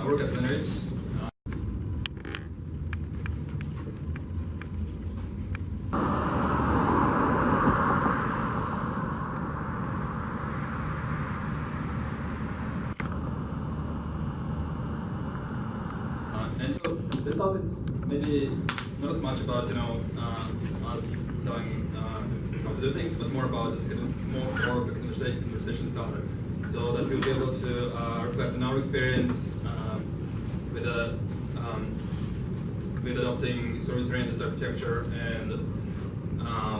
work at Zenrich. And so this talk is maybe not as much about us telling how to do things, but more about this kind of more of a conversation starter, so that we'll be able to reflect on our experience with adopting service-oriented architecture, and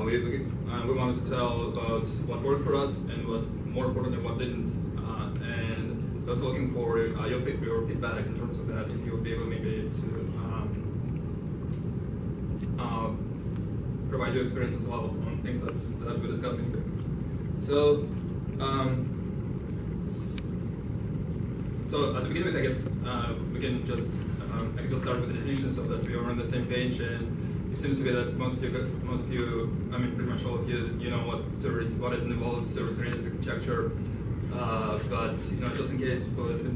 we wanted to tell about what worked for us and what more important and what didn't, and just looking for your feedback in terms of that, if you would be able maybe to provide your experience as well on things that we're discussing here. So, so at the beginning, I guess we can just I can just start with the definition so that we are on the same page. And it seems to be that most of you, I mean, pretty much all of you, you know what it involves, service-oriented architecture. But just in case for the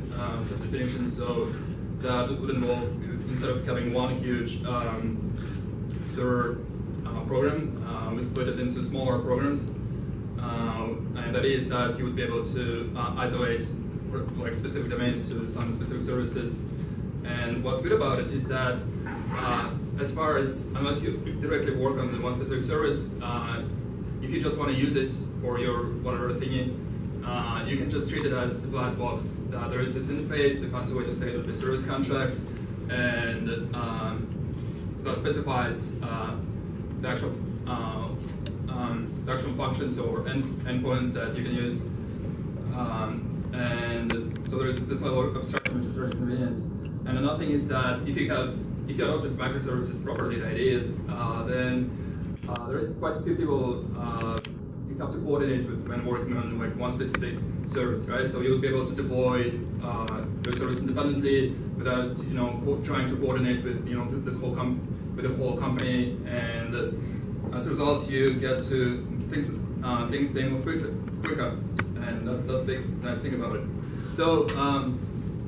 definition, so that would involve, instead of having one huge server program, we split it into smaller programs, and that is that you would be able to isolate like specific domains to some specific services. And what's good about it is that as far as, unless you directly work on the one specific service, if you just want to use it for your whatever thingy, you can just treat it as a black box. There is this interface, the fancy way to say that the service contract, and that specifies the actual functions or endpoints that you can use. And so there's this level of abstraction which is very convenient. And another thing is that if you adopted microservices properly, the idea is then there is quite a few people you have to coordinate with when working on like one specific service, right? So you would be able to deploy your service independently without trying to coordinate with with the whole company, and as a result you get to things they move quicker, and that's the nice thing about it. So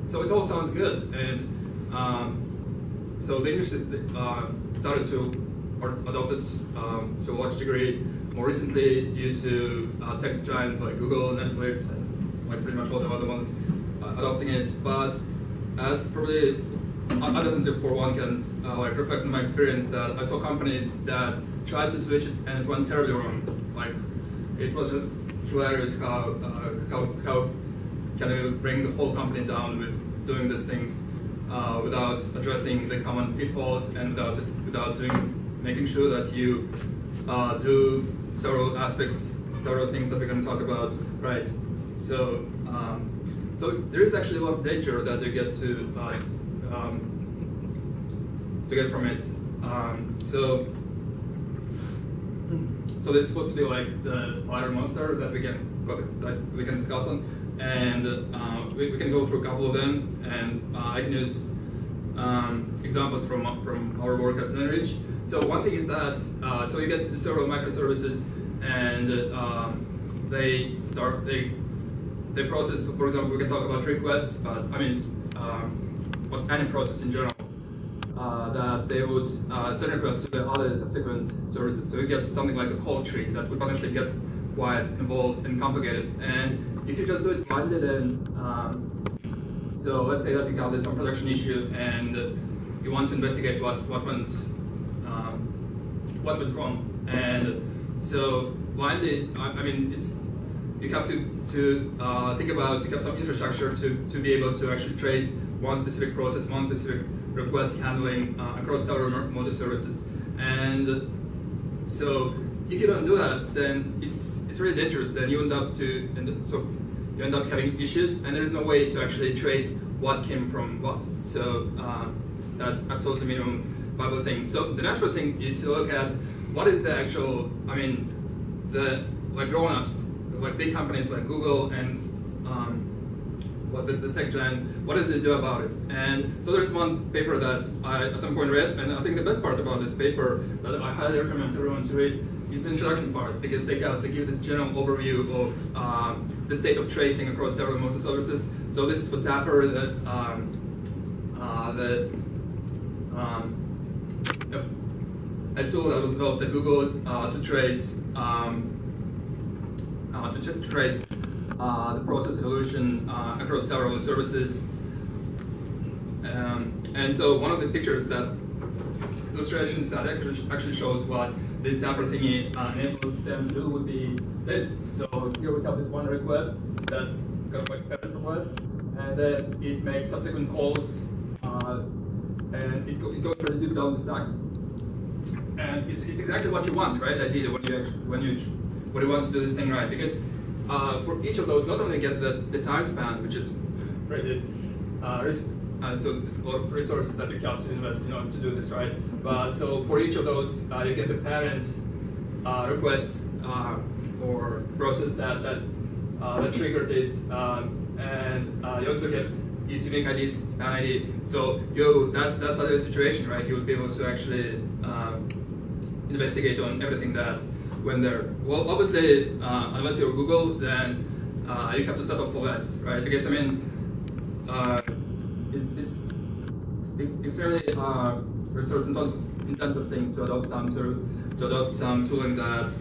so it all sounds good, and so the industry started to or adopted to a large degree more recently due to tech giants like Google, Netflix, and like pretty much all the other ones adopting it. But as probably I don't think for one can like reflect on my experience that I saw companies that tried to switch it and it went terribly wrong. Like it was just hilarious how can you bring the whole company down with doing these things without addressing the common pitfalls and without making sure that you do several things that we're going to talk about, right? So, so there is actually a lot of danger that you get to get from it. So this is supposed to be like the spider monster that we can discuss on, and we can go through a couple of them, and I can use examples from our work at Zenrich. So one thing is that so you get several microservices, and they process. For example, we can talk about requests, but I mean any process in general. That they would send requests to the other subsequent services. So you get something like a call tree that would potentially get quite involved and complicated. And if you just do it blindly, then so let's say that you have this some production issue and you want to investigate what went wrong. And so blindly, I mean you have to think about, you have some infrastructure to be able to actually trace one specific process, one specific request handling across several multi-services. And so if you don't do that, then it's really dangerous. Then you end up having issues, and there is no way to actually trace what came from what. So that's absolutely minimum viable thing. So the natural thing is to look at what is the actual, I mean, the like grown-ups, like big companies like Google and the tech giants, what did they do about it? And so there's one paper that I at some point read, and I think the best part about this paper that I highly recommend everyone to read is the introduction part, because they give this general overview of the state of tracing across several multi-services. So this is for Dapper, a tool that was developed at Google to trace the process evolution across several services. And so one of the illustrations that actually shows what this Dapper thingy enables them to do would be this. So here we have this one request that's kind of like a parent request, and then it makes subsequent calls, and it goes pretty deep down the stack. And it's exactly what you want, right? Ideally, when you want to do this thing right, because for each of those, not only get the time span, which is pretty so it's a lot of resources that you have to invest in order to do this, right? But so for each of those, you get the parent request or process that triggered it, and you also get its unique ID, span ID. So that's the situation, right? You would be able to actually investigate on everything that went there. Well, obviously, unless you're Google, then you have to set up for less, right? Because I mean, it's extremely resource intensive thing to adopt some tooling that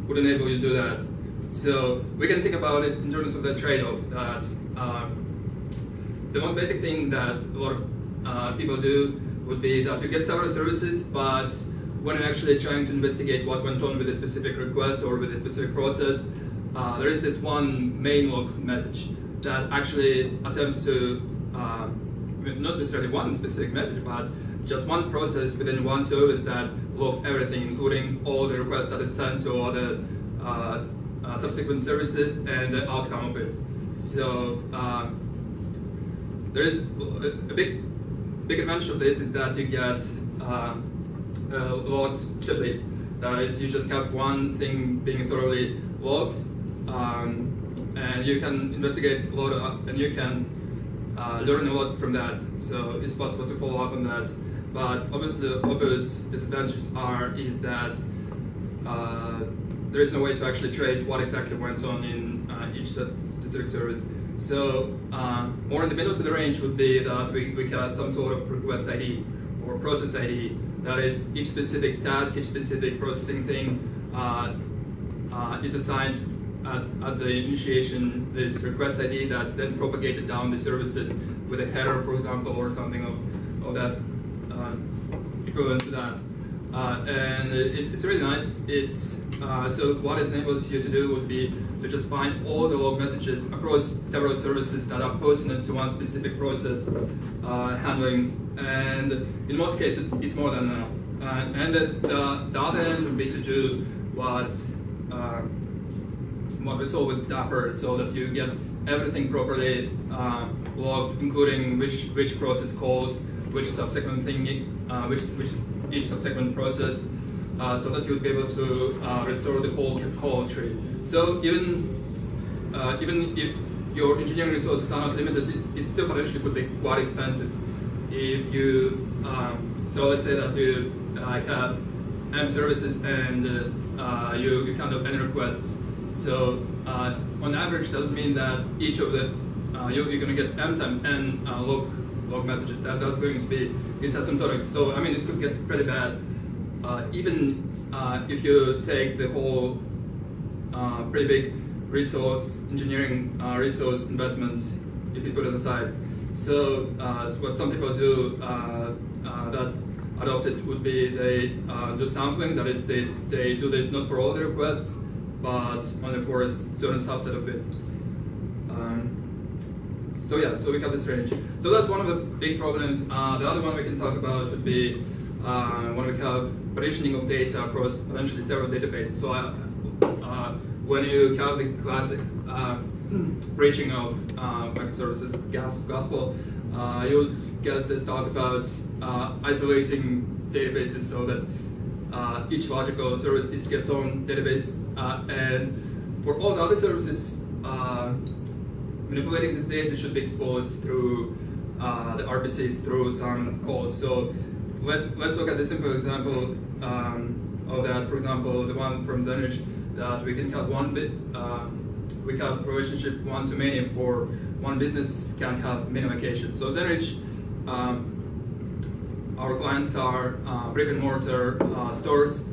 would enable you to do that. So we can think about it in terms of the trade-off. That the most basic thing that a lot of people do would be that you get several services, but when you're actually trying to investigate what went on with a specific request or with a specific process, there is this one main log message that actually attempts to, not necessarily one specific message, but just one process within one service that logs everything, including all the requests that is sent to all the subsequent services and the outcome of it. So there is a big advantage of this is that you get logged chiplet. That is, you just have one thing being thoroughly logged, and you can investigate a lot and you can learn a lot from that. So it's possible to follow up on that. But obviously, the obvious disadvantages is that there is no way to actually trace what exactly went on in each specific service. So more in the middle to the range would be that we have some sort of request ID or process ID. That is, each specific task, each specific processing thing is assigned at the initiation this request ID that's then propagated down the services with a header, for example, or something of that equivalent to that. And it's really nice. So what it enables you to do would be to just find all the log messages across several services that are pertinent to one specific process handling. And in most cases, it's more than enough. And the other end would be to do what we saw with Dapper, so that you get everything properly logged, including which process called, which subsequent thing, which each subsequent process, so that you'll be able to restore the whole tree. So even if your engineering resources are not limited, it still potentially could be quite expensive. If you so let's say that you have M services and you count up N requests. So on average, that would mean that each of the you're going to get M times N log messages. That's going to be it's asymptotic. So I mean, it could get pretty bad. Even if you take the whole pretty big engineering resource investment, if you put it aside. So what some people do that adopt it would be they do sampling. That is, they do this not for all the requests, but only for a certain subset of it. So yeah, so we have this range. So that's one of the big problems. The other one we can talk about would be when we have partitioning of data across potentially several databases. So when you have the classic breaching of microservices gospel, you'll get this talk about isolating databases so that each logical service gets its own database, and for all the other services, manipulating this data should be exposed through the RPCs through some calls. So let's look at the simple example of that. For example, the one from Zenich, that we can have one bit we have relationship one-to-many for one business can have many locations. So Zenrich, our clients are brick and mortar stores,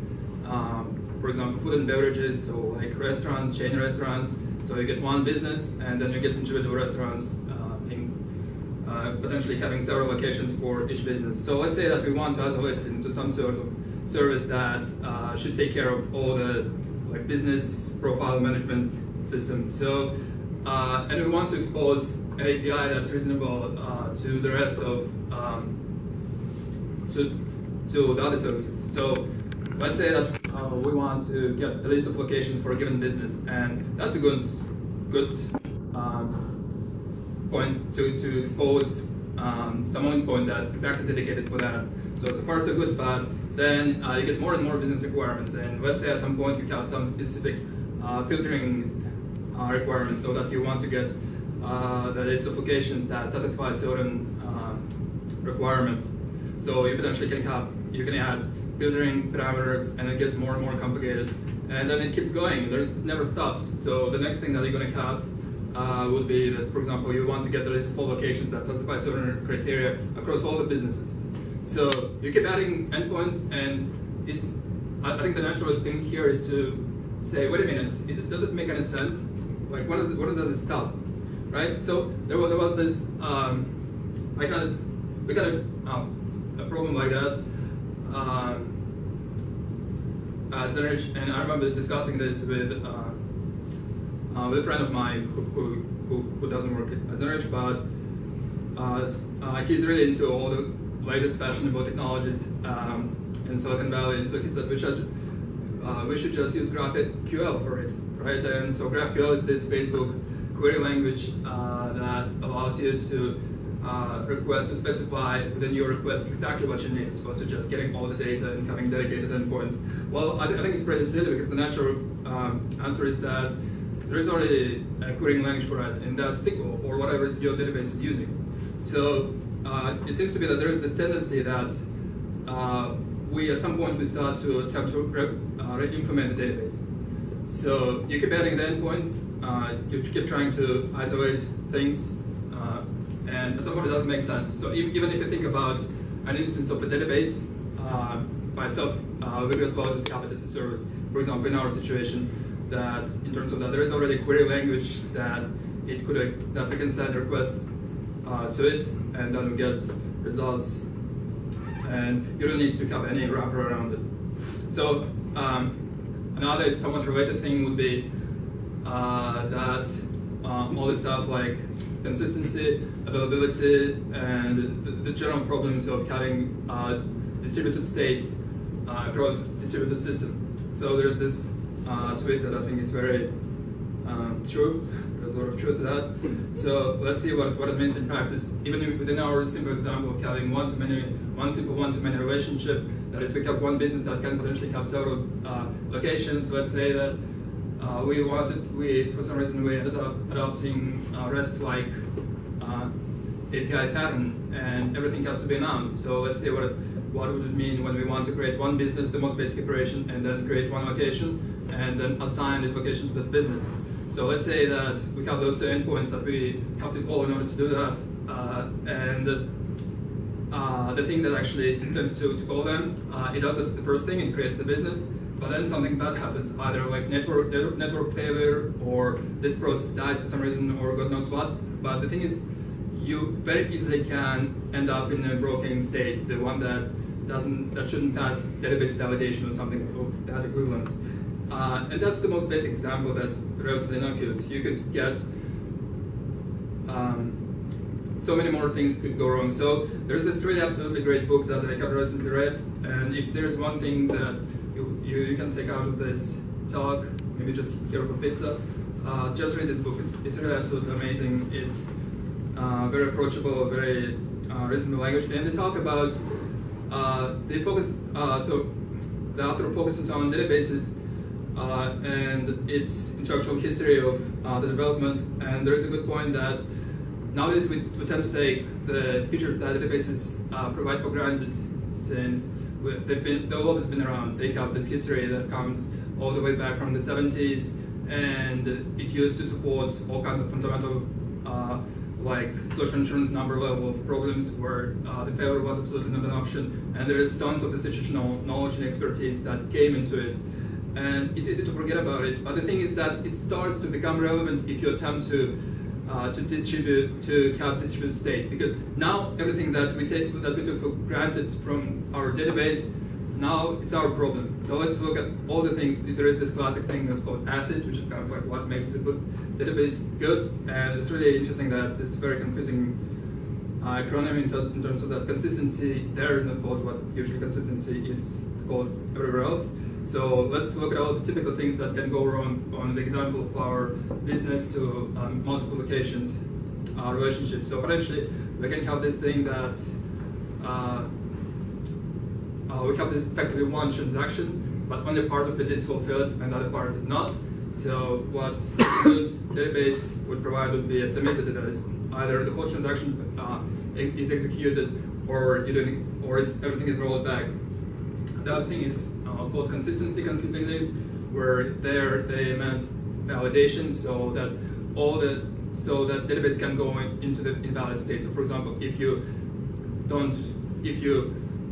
for example, food and beverages, so like restaurants, chain restaurants. So you get one business, and then you get individual restaurants, potentially having several locations for each business. So let's say that we want to isolate it into some sort of service that should take care of all the like business profile management system. So and we want to expose an API that's reasonable to the rest of to the other services. So let's say that we want to get the list of locations for a given business, and that's a good point to expose some endpoint that's exactly dedicated for that. So far so good, but then you get more and more business requirements, and let's say at some point you have some specific filtering requirements, so that you want to get the list of locations that satisfy certain requirements. So you potentially can add filtering parameters, and it gets more and more complicated, and then it keeps going. It never stops. So the next thing that you're going to have would be that, for example, you want to get the list of all locations that satisfy certain criteria across all the businesses. So you keep adding endpoints, and I think the natural thing here is to say, wait a minute, does it make any sense? Like, when does it stop, right? So there was this, we had a problem like that at Zenrich, and I remember discussing this with a friend of mine who doesn't work at Zenrich, but he's really into all the latest fashionable technologies in Silicon Valley. So he said we should just use GraphQL for it, right? And so GraphQL is this Facebook query language that allows you to specify within your request exactly what you need, as opposed to just getting all the data and having dedicated endpoints. Well, I think it's pretty silly, because the natural answer is that there is already a querying language for it, and that's SQL or whatever your database is using. So it seems to be that there is this tendency that we at some point we start to attempt to re-implement the database. So you keep adding the endpoints, you keep trying to isolate things, and at some point it doesn't make sense. So even if you think about an instance of a database by itself, we could as well just have it as a service. For example, in our situation, that in terms of that, there is already a query language that that we can send requests to it, and then we get results, and you don't need to have any wrapper around it. So another somewhat related thing would be that all this stuff like consistency, availability, and the general problems of having distributed states across distributed system. So there's this tweet that I think is very true. There's a lot of truth to that. So let's see what it means in practice. Even within our simple example of having one simple one-to-many relationship, that is, we have one business that can potentially have several locations. Let's say that for some reason we ended up adopting REST-like API pattern, and everything has to be enum. So let's see what would it mean when we want to create one business, the most basic operation, and then create one location, and then assign this location to this business. So let's say that we have those two endpoints that we have to call in order to do that, and the thing that actually intends to call them, it does the first thing, it creates the business, but then something bad happens, either like network failure, or this process died for some reason, or God knows what. But the thing is, you very easily can end up in a broken state, the one that shouldn't pass database validation or something of that equivalent. And that's the most basic example that's relatively innocuous. You could get so many more things could go wrong. So there's this really absolutely great book that I have recently read, and if there's one thing that you can take out of this talk, maybe just here for pizza, just read this book. It's really absolutely amazing. It's very approachable, very reasonable language, and they talk about they focus. So the author focuses on databases and its intellectual history of the development. And there is a good point that nowadays we tend to take the features that databases provide for granted, since they've always been around. They have this history that comes all the way back from the 70s, and it used to support all kinds of fundamental like social insurance number level of problems where the failure was absolutely not an option, and there is tons of institutional knowledge and expertise that came into it, and it's easy to forget about it. But the thing is that it starts to become relevant if you attempt to have distributed state, because now everything that we took for granted from our database, now it's our problem. So let's look at all the things. There is this classic thing that's called ACID, which is kind of like what makes a good database good, and it's really interesting that it's very confusing acronym in terms of that consistency there is not called what usually consistency is called everywhere else. So let's look at all the typical things that can go wrong on the example of our business to multiple locations relationship. So potentially we can have this thing that we have this effectively one transaction, but only part of it is fulfilled and the other part is not. So what a good database would provide would be a atomicity, that is either the whole transaction is executed or everything is rolled back. The other thing is called consistency, confusingly, where there they meant validation, so that database can go into the invalid state. So for example, if you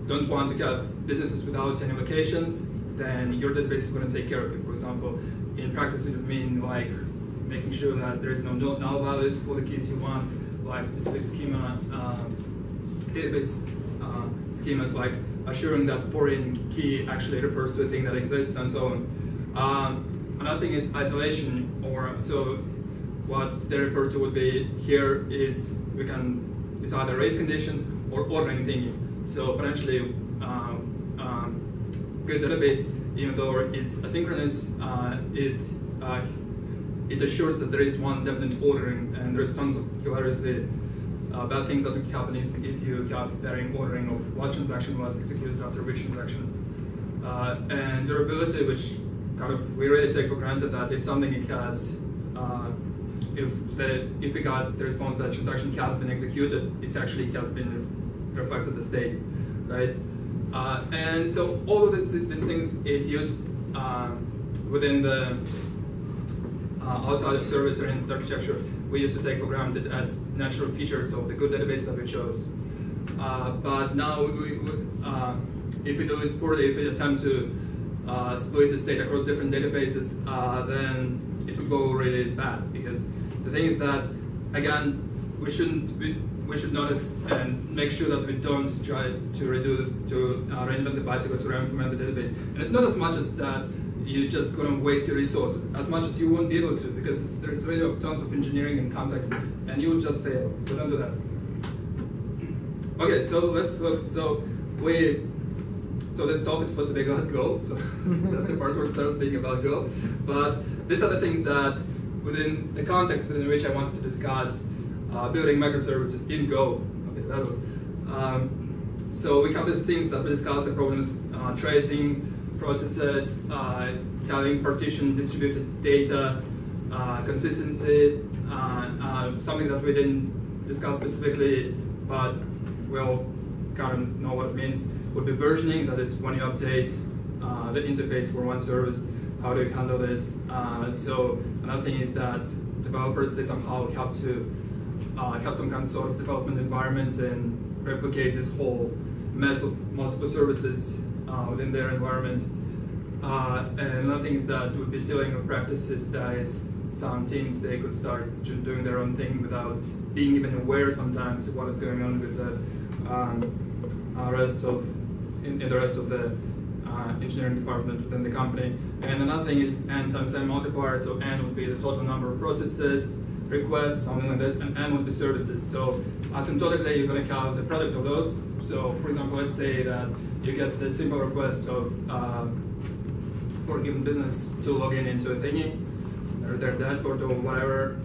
don't want to have businesses without any locations, then your database is going to take care of it. For example, in practice it would mean like making sure that there is no null values for the keys you want, like specific schema, database schemas, like assuring that foreign key actually refers to a thing that exists, and so on. Another thing is isolation, so what they refer to would be here is it's either race conditions or ordering thingy. So potentially good database, even though it's asynchronous, it assures that there is one definite ordering, and there's tons of hilariously bad things that would happen if you have varying ordering of what transaction was executed after which transaction. And durability, which kind of we really take for granted that if something has, if we got the response that transaction has been executed, it actually has been reflected the state, right? And so all of these things it used within the outside of service-oriented architecture, we used to take for granted as natural features of the good database that we chose. But now, if we do it poorly, if we attempt to split the state across different databases, then it could go really bad. Because the thing is that, again, we should notice and make sure that we don't try to reinvent the bicycle to re-implement the database. And it's not as much as that you're just going to waste your resources, as much as you won't be able to, because there's really tons of engineering and context, and you will just fail. So don't do that. Okay, so let's look. So this talk is supposed to be about Go. So that's the part where it starts being about Go. But these are the things that, within the context within which I wanted to discuss building microservices in Go. Okay, that was. So we have these things that we discussed, the problems tracing processes, having partition distributed data, consistency, something that we didn't discuss specifically, but we'll kind of know what it means, would be versioning. That is when you update the interface for one service, how do you handle this? So another thing is that developers, they somehow have to have some kind of sort of development environment and replicate this whole mess of multiple services within their environment. And another thing is that would be ceiling of practices, that is some teams, they could start doing their own thing without being even aware sometimes of what is going on with the rest of the engineering department within the company. And another thing is n times n multiplier, so n would be the total number of processes, requests, something like this, and n would be services. So asymptotically, you're going to have the product of those. So for example, let's say that you get the simple request of for a given business to log into a thingy, or their dashboard or whatever,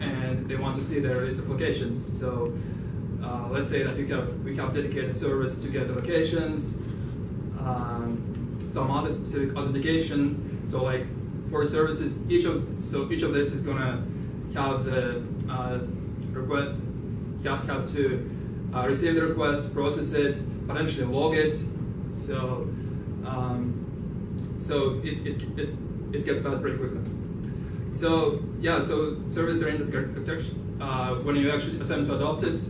and they want to see their list of locations. So let's say that we have dedicated service to get the locations, some other specific authentication. So like for services, each of this is gonna have the request, has to receive the request, process it, potentially log it. So it gets bad pretty quickly. So yeah, so service-oriented architecture. When you actually attempt to adopt it,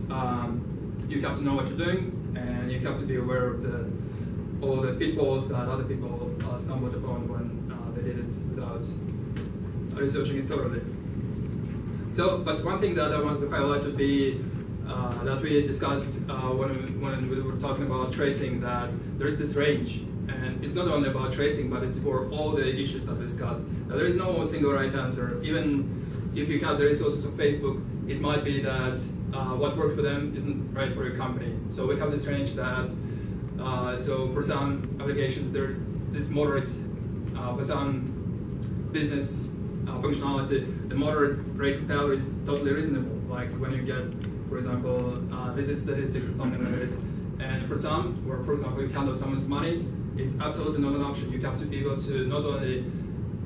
you have to know what you're doing, and you have to be aware of all the pitfalls that other people stumbled upon when they did it without researching it thoroughly. So, but one thing that I wanted to highlight would be that we discussed when we were talking about tracing, that there is this range, and it's not only about tracing, but it's for all the issues that we discussed. Now, there is no single right answer. Even if you have the resources of Facebook, it might be that what worked for them isn't right for your company. So we have this range that, so for some applications, there is moderate, for some business functionality, the moderate rate of failure is totally reasonable. Like when you get, for example, visit statistics or something like this. And for some, or for example, you handle someone's money, it's absolutely not an option. You have to be able to not only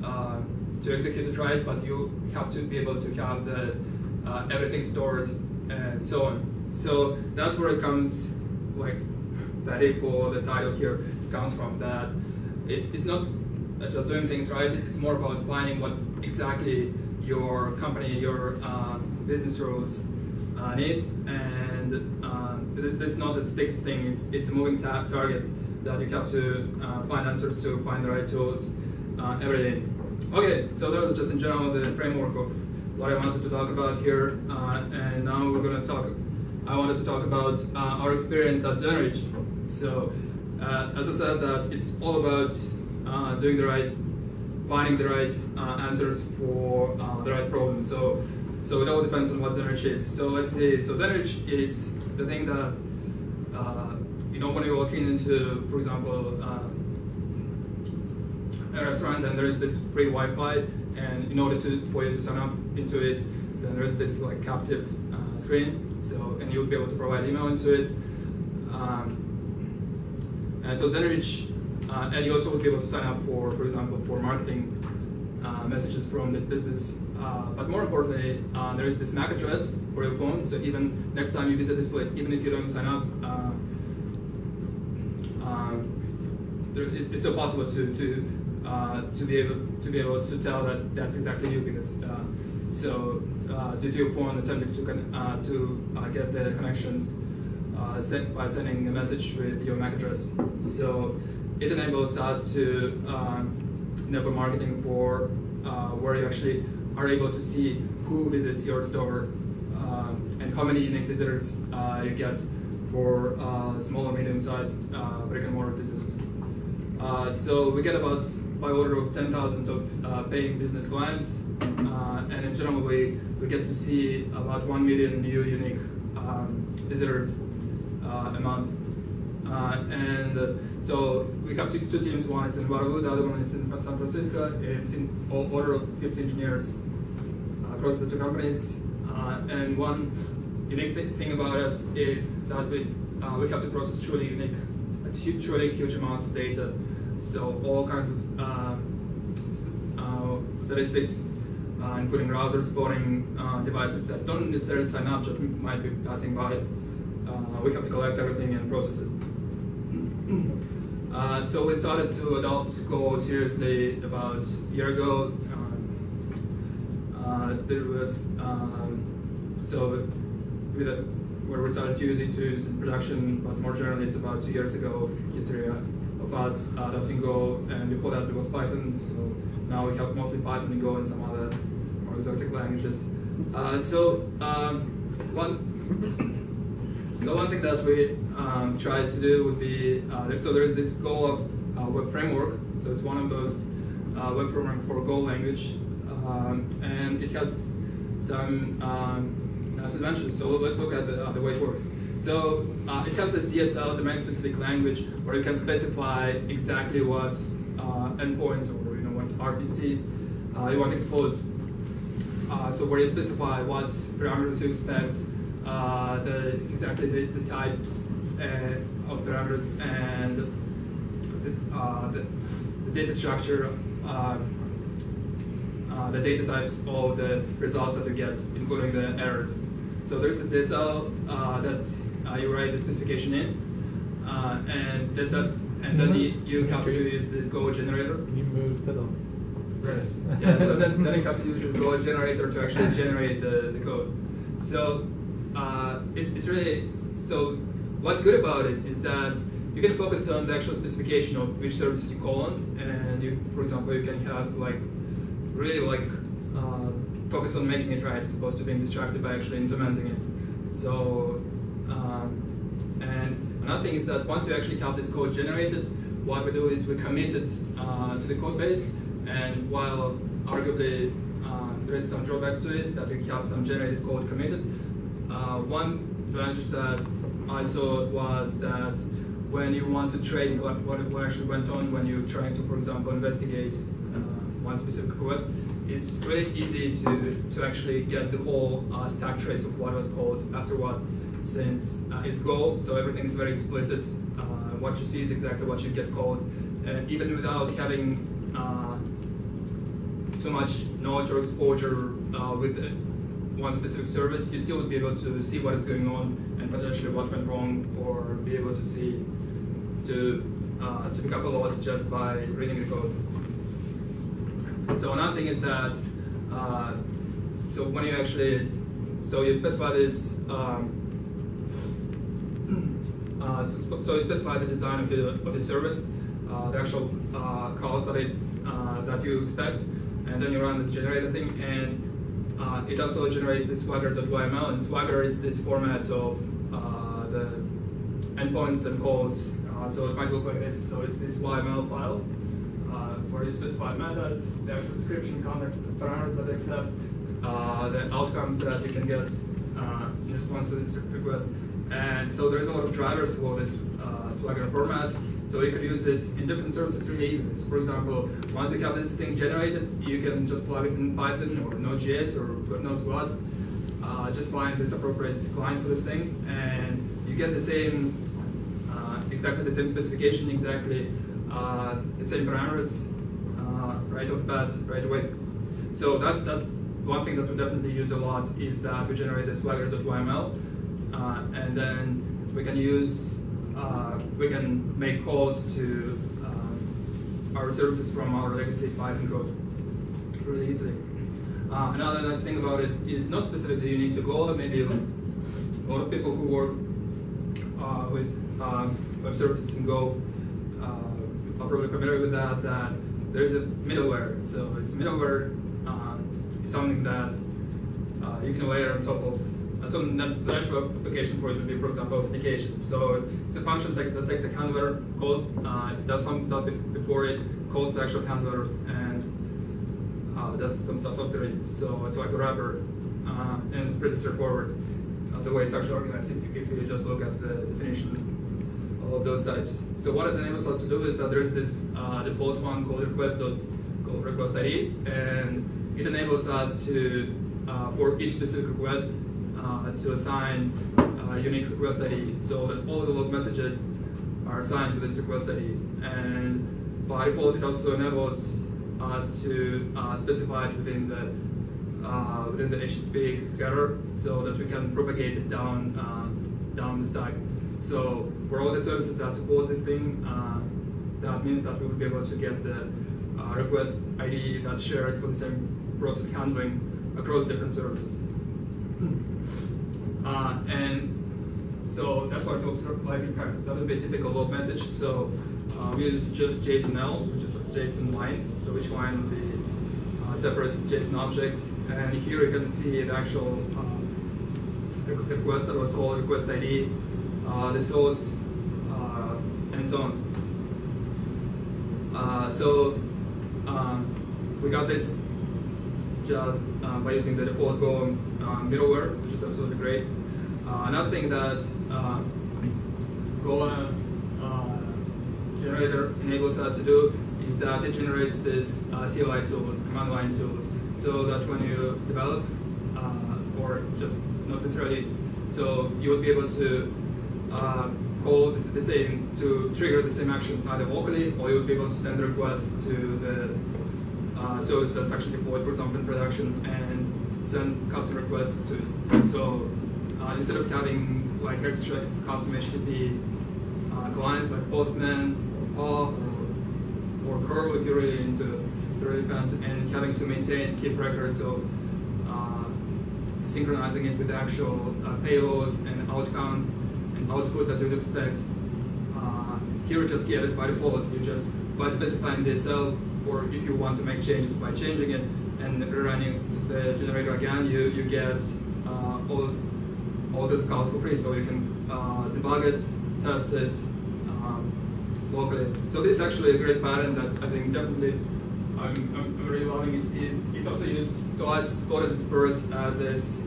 to execute it right, but you have to be able to have the everything stored and so on. So that's where it comes, like that for the title here comes from. That it's not just doing things right. It's more about finding what exactly your company, your business rules need, and this is not a fixed thing. It's a moving target that you have to find answers to, find the right tools every day. Okay, so that was just in general the framework of what I wanted to talk about here, and now we're going to talk. I wanted to talk about our experience at Zenridge. So, as I said, that it's all about doing the right, finding the right answers for the right problem. So it all depends on what Zenridge is. So let's see. So Zenridge is the thing that when you're walking into, for example, a restaurant, and there is this free Wi-Fi, and in order for you to sign up into it, then there is this like captive screen. So and you'll be able to provide email into it. And so Zenridge, and you also would be able to sign up for example, for marketing messages from this business. But more importantly, there is this MAC address for your phone. So even next time you visit this place, even if you don't sign up, it's still possible to be able to tell that that's exactly you, because due to your phone attempting to get the connections sent by sending a message with your MAC address. So it enables us to enable marketing for where you actually are able to see who visits your store and how many unique visitors you get for small or medium-sized brick and mortar businesses. So we get about, by order of 10,000 of paying business clients, and in general we get to see about 1 million new unique visitors a month. So we have two teams. One is in Waterloo, the other one is in San Francisco. It's in order of 50 engineers across the two companies. And one unique thing about us is that we have to process truly huge amounts of data. So all kinds of statistics, including routers, spotting devices that don't necessarily sign up, just might be passing by. We have to collect everything and process it. So we started to adopt Go seriously about a year ago. There was where we started to use it in production, but more generally, it's about 2 years ago. History of us adopting Go, and before that it was Python. So now we have mostly Python and Go and some other more exotic languages. So one thing that we tried to do would be, so there is this Go web framework. So it's one of those web framework for Go language, and it has some advantages. So let's look at the way it works. So it has this DSL, domain-specific language, where you can specify exactly what endpoints or what RPCs you want exposed. So where you specify what parameters you expect, exactly the types of parameters, and the data structure, the data types of the results that you get, including the errors. So there's this DSL that you write the specification in, and then you have to use this Go generator. Can you move to the Right. Yeah. So then it comes to use this Go generator to actually generate the code. So it's really so. What's good about it is that you can focus on the actual specification of which services you call on, and you, for example, you can have really focus on making it right as opposed to being distracted by actually implementing it. So and another thing is that once you actually have this code generated, what we do is we commit it to the code base, and while arguably there is some drawbacks to it, that we have some generated code committed, one advantage that I saw was that when you want to trace what actually went on when you're trying to, for example, investigate one specific request, it's really easy to actually get the whole stack trace of what was called after what, since it's Go, so everything is very explicit. What you see is exactly what should get called, and even without having too much knowledge or exposure with one specific service, you still would be able to see what is going on and potentially what went wrong, or be able to see to pick up a lot just by reading the code. So another thing is that so when you actually you specify this so you specify the design of the service, the actual calls that you expect, and then you run this generator thing, and it also generates this swagger.yml, and swagger is this format of the endpoints and calls. So it might look like this. So it's this YML file where you specify metas, the actual description, context, the parameters that they accept, the outcomes that you can get in response to this request. And so there's a lot of drivers for this Swagger format. So you could use it in different services really easily. So for example, once you have this thing generated, you can just plug it in Python or Node.js or God knows what. Just find this appropriate client for this thing, and you get the same, exactly the same specification, exactly the same parameters right off the bat, right away. So that's one thing that we definitely use a lot, is that we generate the swagger.yml, and then we can use we can make calls to our services from our legacy Python code really easily. Another nice thing about it is not specifically unique to Go. Maybe a lot of people who work with web services in Go are probably familiar with that. That there's a middleware. So it's middleware is something that you can layer on top of. So the actual application for it would be, for example, authentication. So it's a function that takes a handler, calls, it does some stuff before it, calls the actual handler, and does some stuff after it. So it's like a wrapper, and it's pretty straightforward the way it's actually organized if you just look at the definition of those types. So what it enables us to do is that there is this default one called request.id, and it enables us to, for each specific request, to assign a unique request ID, so that all the log messages are assigned to this request ID. And by default, it also enables us to specify it within the HTTP header, so that we can propagate it down the stack. So for all the services that support this thing, that means that we will be able to get the request ID that's shared for the same process handling across different services. And so that's what it looks like in practice. That would be a typical log message. So we use JSON-L, which is JSON lines. So each line would be a separate JSON object. And here you can see the actual request that was called request ID, the source, and so on. We got this just by using the default Go middleware, which is absolutely great. Another thing that Go generator enables us to do is that it generates this CLI tools, command line tools, so that when you develop, or just not necessarily, so you would be able to call the same, to trigger the same actions either locally, or you would be able to send requests to the service that's actually deployed, for example, in production, and send custom requests to it. So instead of having like extra custom HTTP clients like Postman or PAL or curl, if you're really into several events, and having to keep records of synchronizing it with the actual payload and outcome and output that you'd expect. Here you just get it by default. You just, by specifying the SL, or if you want to make changes by changing it and rerunning the generator again, you get all those calls for free, so you can debug it, test it locally. So this is actually a great pattern that I think definitely I'm really loving it. It's also used, so I spotted it first at this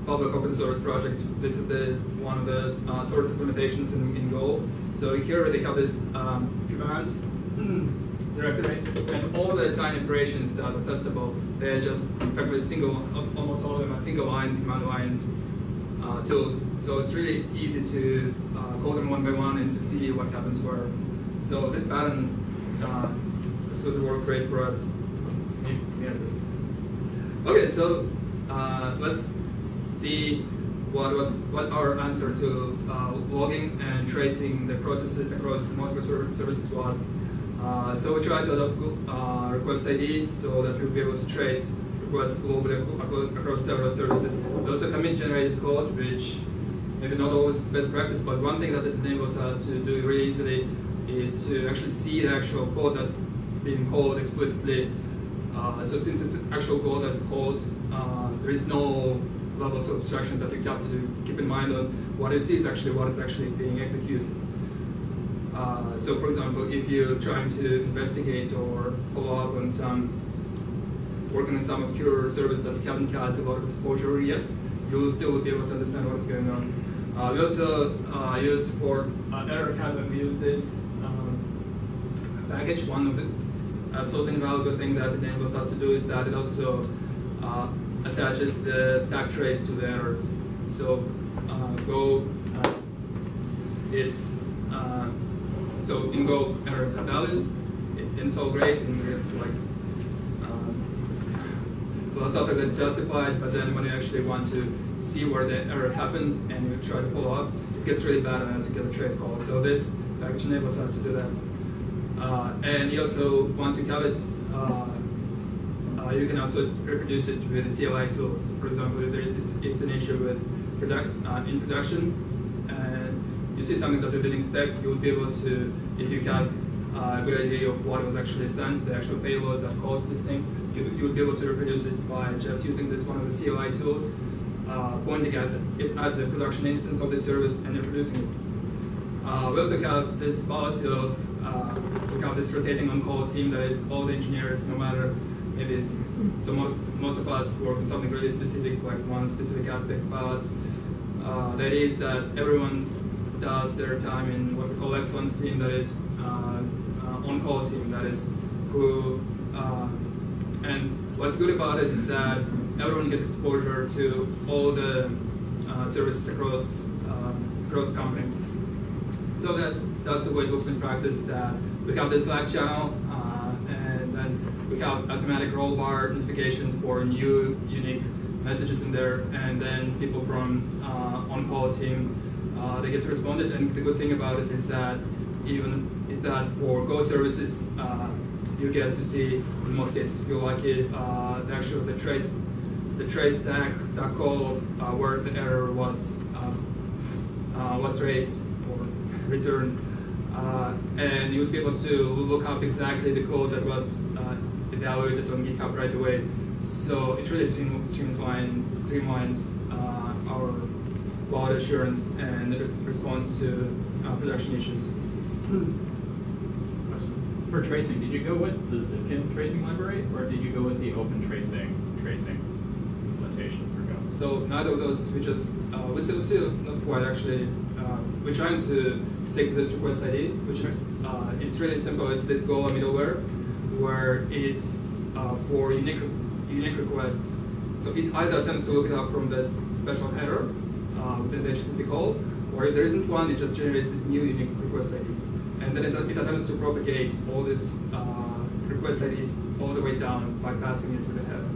public open source project. This is one of the tort implementations in Go. So here they have this command directory, and all the tiny operations that are testable, they're just effectively almost all of them are single line, command line tools. So it's really easy to call them one by one and to see what happens where. So this pattern sort of worked great for us. Okay, so let's see what our answer to logging and tracing the processes across multiple services was. So we tried to adopt request ID so that we'll be able to trace requests globally across several services. We also commit generated code, which maybe not always best practice, but one thing that it enables us to do really easily is to actually see the actual code that's being called explicitly. So since it's actual code that's called, there is no level of abstraction that you have to keep in mind on what you see is actually what is actually being executed. So for example, if you're trying to investigate or follow up on working on some obscure service that you haven't had a lot of exposure yet, you'll still be able to understand what is going on. We also use for error handling, we use this package. One of the absolutely invaluable thing that it enables us to do is that it also attaches the stack trace to the errors. So Go, so in Go, errors have values, and it's all great, and it's like philosophically justified, but then when you actually want to see where the error happens and you try to follow up, it gets really bad as you get a trace call. So this package enables us to do that. And you also, once you have it, you can also reproduce it with the CLI tools. For example, if it's an issue with in production, and you see something that you didn't expect, you will be able to, if you have a good idea of what was actually sent, the actual payload that caused this thing, you would be able to reproduce it by just using this one of the CLI tools, pointing at it at the production instance of the service and reproducing it. We also have this policy of we have this rotating on-call team that is all the engineers, no matter maybe. So most of us work on something really specific, like one specific aspect, but the idea is that everyone does their time in what we call excellence team, that is on-call team, that is who, and what's good about it is that everyone gets exposure to all the services across company. So that's the way it looks in practice, that we have this Slack channel, and then we have automatic roll bar notifications for new unique messages in there, and then people from on-call team, they get to respond to it. And the good thing about it is that for Go services, you get to see, in most cases, if you like it, the trace stack call of where the error was raised or returned, and you would be able to look up exactly the code that was evaluated on GitHub right away. So it really streamlines our quality assurance and the response to production issues. For tracing, did you go with the Zipkin tracing library, or did you go with the open tracing implementation for Go? So neither of those. We still not quite actually. We're trying to stick to this request ID, which is it's really simple. It's this Go middleware where it's for unique requests. So it either attempts to look it up from this special header within the HTTP call, or if there isn't one, it just generates this new unique request ID. And then it attempts to propagate all these request IDs all the way down by passing it to the header.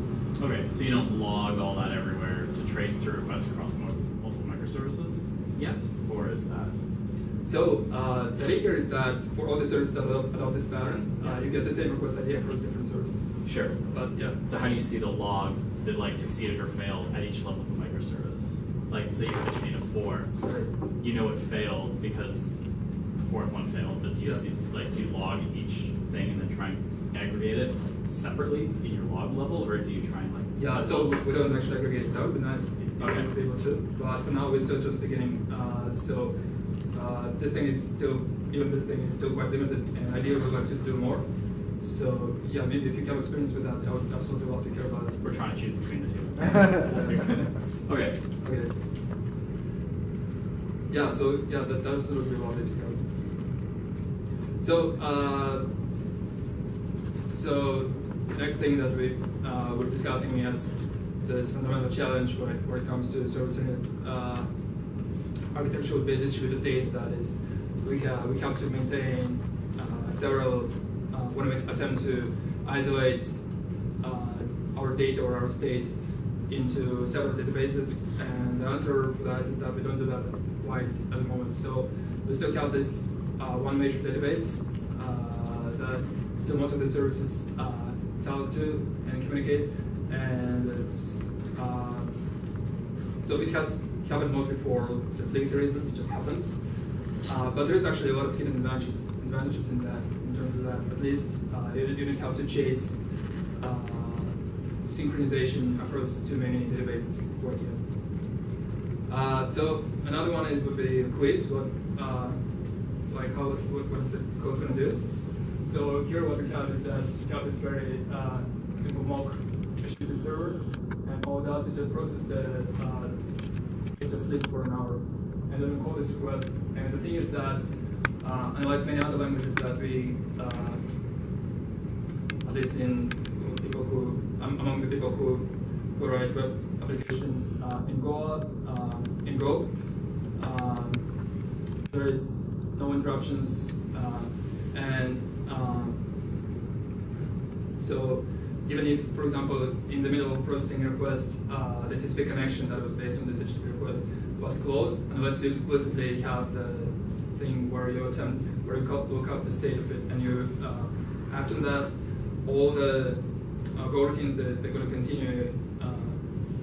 Okay, so you don't log all that everywhere to trace the requests across multiple microservices yet, or is that? So the idea here is that for all the services that adopt this pattern, you get the same request ID across different services. Sure. But yeah. So how do you see the log that like succeeded or failed at each level of the microservice? Like say you're fishing a 4, Right. you know it failed because the fourth one failed, but do you see like do you log each thing and then try and aggregate it separately in your log level, or do you try and like Yeah, so we don't actually aggregate it. That would be nice if Okay. we would be able to. But for now, we're still just beginning. This thing is still, even this thing is still quite limited, and ideally we'd like to do more. So yeah, maybe if you have experience with that, I would absolutely love to hear about it. We're trying to choose between the two. Okay. Okay. Yeah, so yeah, that absolutely lovely to hear. So the next thing that we're discussing is this fundamental challenge when it comes to servicing architecture with distributed data. That is, we have to maintain several when we attempt to isolate our data or our state into several databases, and the answer for that is that we don't do that quite at the moment. So we still have this one major database that still most of the services talk to and communicate, and it's so it has happened mostly for just legacy reasons. It just happens, but there's actually a lot of hidden advantages in that, in terms of that. At least you don't have to chase synchronization across too many databases for you. So another one would be a quiz. What is this code going to do? So here what we have is that we have this very simple mock HTTP server, and all it does is just process it just sleeps for an hour, and then we call this request. And the thing is that unlike many other languages that we, at least in people who among the people who write web applications in Go, there is no interruptions, and so even if, for example, in the middle of processing a request, the TCP connection that was based on this HTTP request was closed, unless you explicitly have the thing where you look up the state of it and you act on that, all the Go routines they're going to continue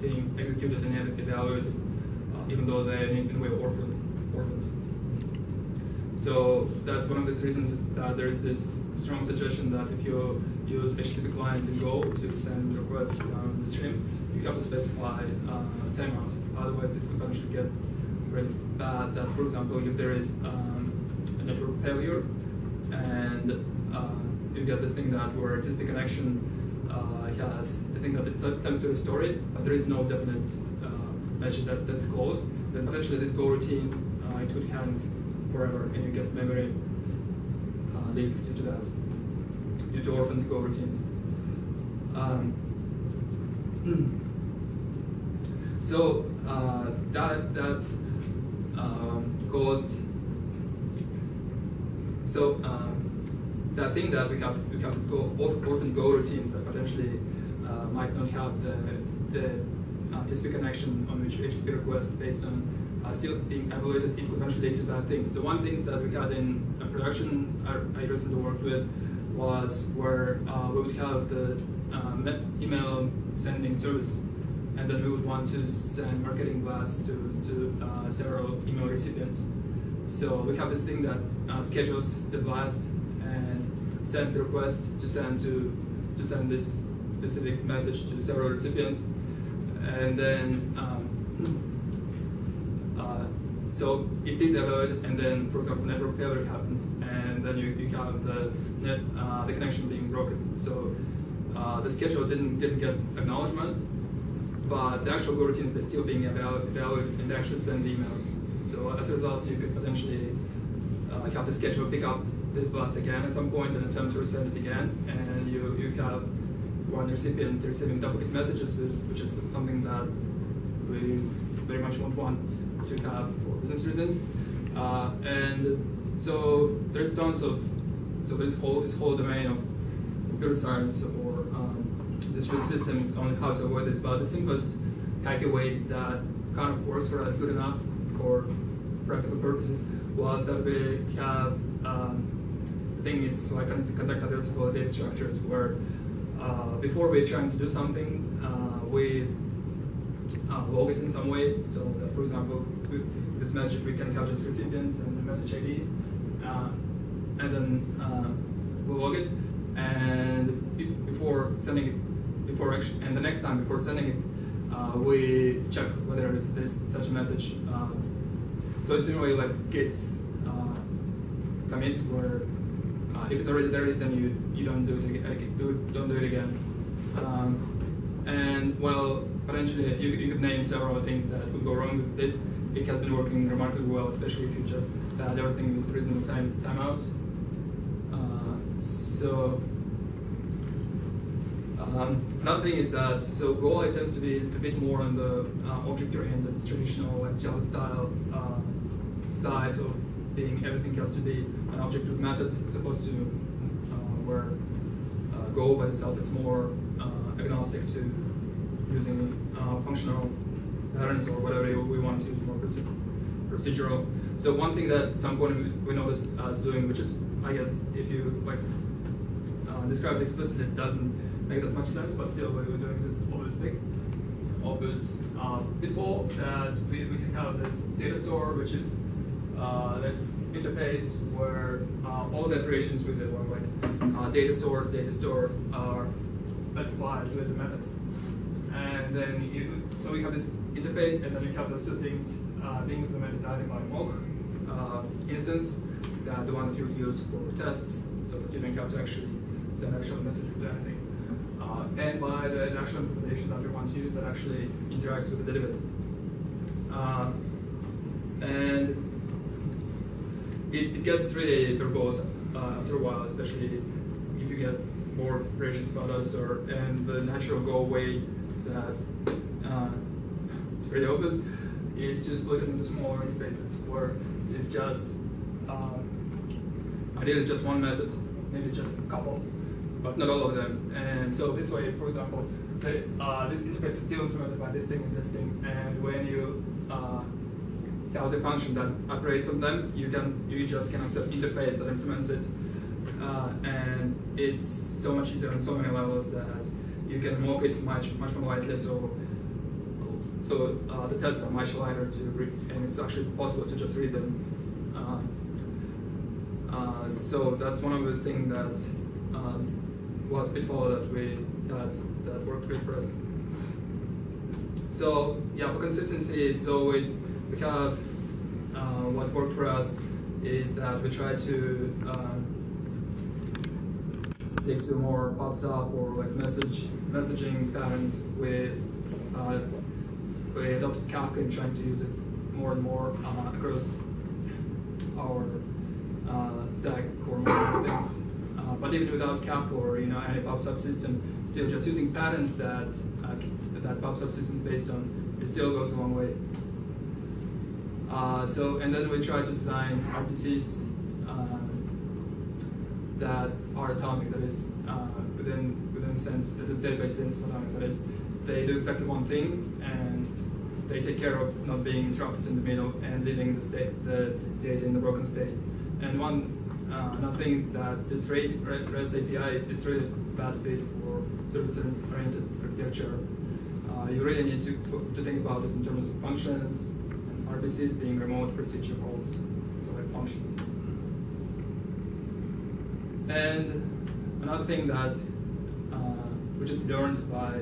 being executed and evaluated, even though they're in a way orphaned. So that's one of the reasons is that there is this strong suggestion that if you use HTTP client in Go to send requests down the stream, you have to specify timeout. Otherwise, it could potentially get really bad. That, for example, if there is a network failure and you get this thing that where TCP connection has the thing that it tends to restore it, but there is no definite message that's closed, then potentially this Go routine it could hang forever, and you get memory leak due to that, due to orphaned Go routines. So that caused. So that thing that we have this orphaned Go routines that potentially might not have the TCP connection on which HTTP request based on still being evaluated, it could potentially lead to bad things. So one thing that we had in a production I recently worked with was where we would have the email sending service, and then we would want to send marketing blasts to several email recipients. So we have this thing that schedules the blast and sends the request to send this specific message to several recipients, and then so it is evaluated, and then, for example, network failure happens, and then you have the connection being broken. So the schedule didn't get acknowledgement, but the actual Go routines, they're still being evaluated, and they actually send emails. So as a result, you could potentially have the schedule pick up this blast again at some point and attempt to resend it again, and you have one recipient receiving duplicate messages, which is something that we very much won't want to have for business reasons. And so there's tons of this whole domain of computer science or distributed systems on how to avoid this. But the simplest hacky way that kind of works for us good enough for practical purposes was that we have the thing is like conduct addressable data structures where before we're trying to do something, we log it in some way. So that, for example, with this message we can have just recipient and the message ID, and then we'll log it. And before sending it, and the next time before sending it, we check whether there's such a message. So it's in a way like gets commits where if it's already there, then you don't do it again. And well, potentially you could name several things that could go wrong with this. It has been working remarkably well, especially if you just add everything with reasonable timeouts. Another thing is that Go tends to be a bit more on the object-oriented, traditional like Java style side of being everything has to be an object with methods, as opposed to where Go by itself is more agnostic to using functional patterns or whatever we want to use, more procedural. So one thing that at some point we noticed us doing, which is, I guess, if you like describe it explicitly, it doesn't make that much sense, but still we were doing this obvious pitfall that we can have this data store, which is this interface where all the operations with it, like data source, data store, are specified with the methods. And then so we have this interface, and then we have those two things being implemented either by mock instance, the one that you use for tests, so that you don't have to actually send actual messages to anything, and by the actual implementation that we want to use that actually interacts with the database. And it gets really verbose after a while, especially if you get more operations about us, and the natural Go way that it's pretty obvious is to split it into smaller interfaces where it's just ideally just one method, maybe just a couple, but not all of them. And so this way, for example, this interface is still implemented by this thing and this thing, and when you have the function that operates on them, you just can accept interface that implements it, and it's so much easier on so many levels that you can mock it much more lightly. So the tests are much lighter to read, and it's actually possible to just read them. So that's one of those things that was a pitfall that worked great for us. So yeah, for consistency, so we have what worked for us is that we try to stick to more pops up or like messaging patterns with we adopted Kafka and trying to use it more and more across our stack for more things. But even without Kafka or any PubSub system, still just using patterns that PubSub system is based on, it still goes a long way. And then we try to design RPCs that are atomic, that is within sense, the database sense of atomic, that is, they do exactly one thing and they take care of not being interrupted in the middle and leaving the data in the broken state. And another thing is that this REST API is really bad fit for service-oriented architecture. You really need to think about it in terms of functions, and RPCs being remote procedure calls, so like functions. And another thing that we just learned by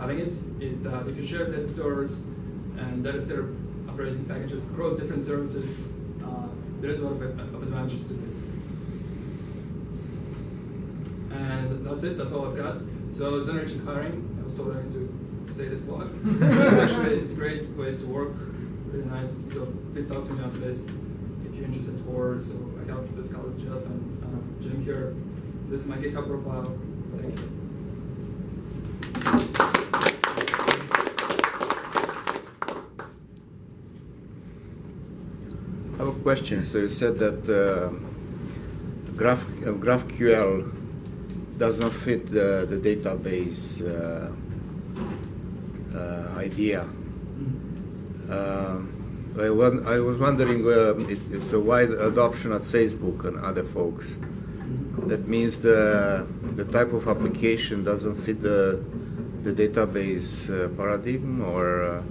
having it is that if you share data stores and data store operating packages across different services, there is a lot of advantages to this. And that's it, that's all I've got. So Zenrich is hiring. I was told I need to say this blog. It's a great place to work, really nice. So please talk to me after this if you're interested, or so I have this college Jeff and Jim here. This is my GitHub profile. Thank you. I have a question. So you said that GraphQL does not fit the database idea. I was wondering, it's a wide adoption at Facebook and other folks. That means the type of application doesn't fit the database paradigm, or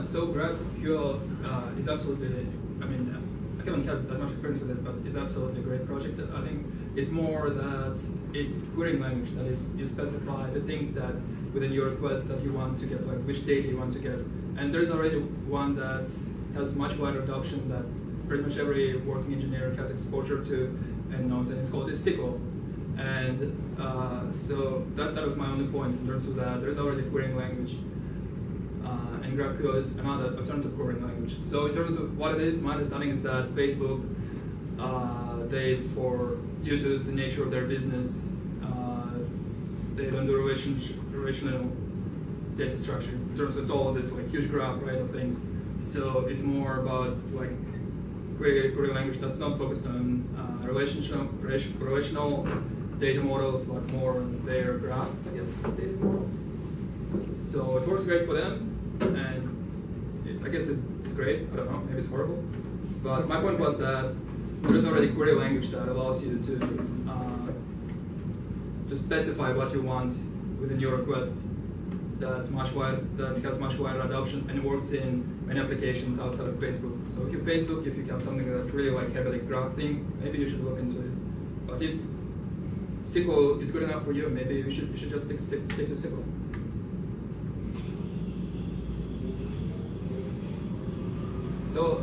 so GraphQL is absolutely, I mean, I haven't had that much experience with it, but it's absolutely a great project. I think it's more that it's querying language, that is, you specify the things that within your request that you want to get, like which data you want to get. And there's already one that has much wider adoption that pretty much every working engineer has exposure to and knows, and it's called SQL. And so that was my only point in terms of that. There's already a querying language. And GraphQL is another alternative querying language. So in terms of what it is, my understanding is that Facebook, due to the nature of their business, they don't do relational data structure. In terms of it's all of this like huge graph, right, of things. So it's more about like creating a query language that's not focused on relational data model, but more on their graph, I guess, data model. So it works great for them, and I guess it's great. I don't know, maybe it's horrible. But my point was that there's already query language that allows you to specify what you want within your request. That has much wider adoption and works in many applications outside of Facebook. So if you Facebook, if you have something that really like heavily graph thing, maybe you should look into it. But if SQL is good enough for you, maybe you should just stick to SQL. So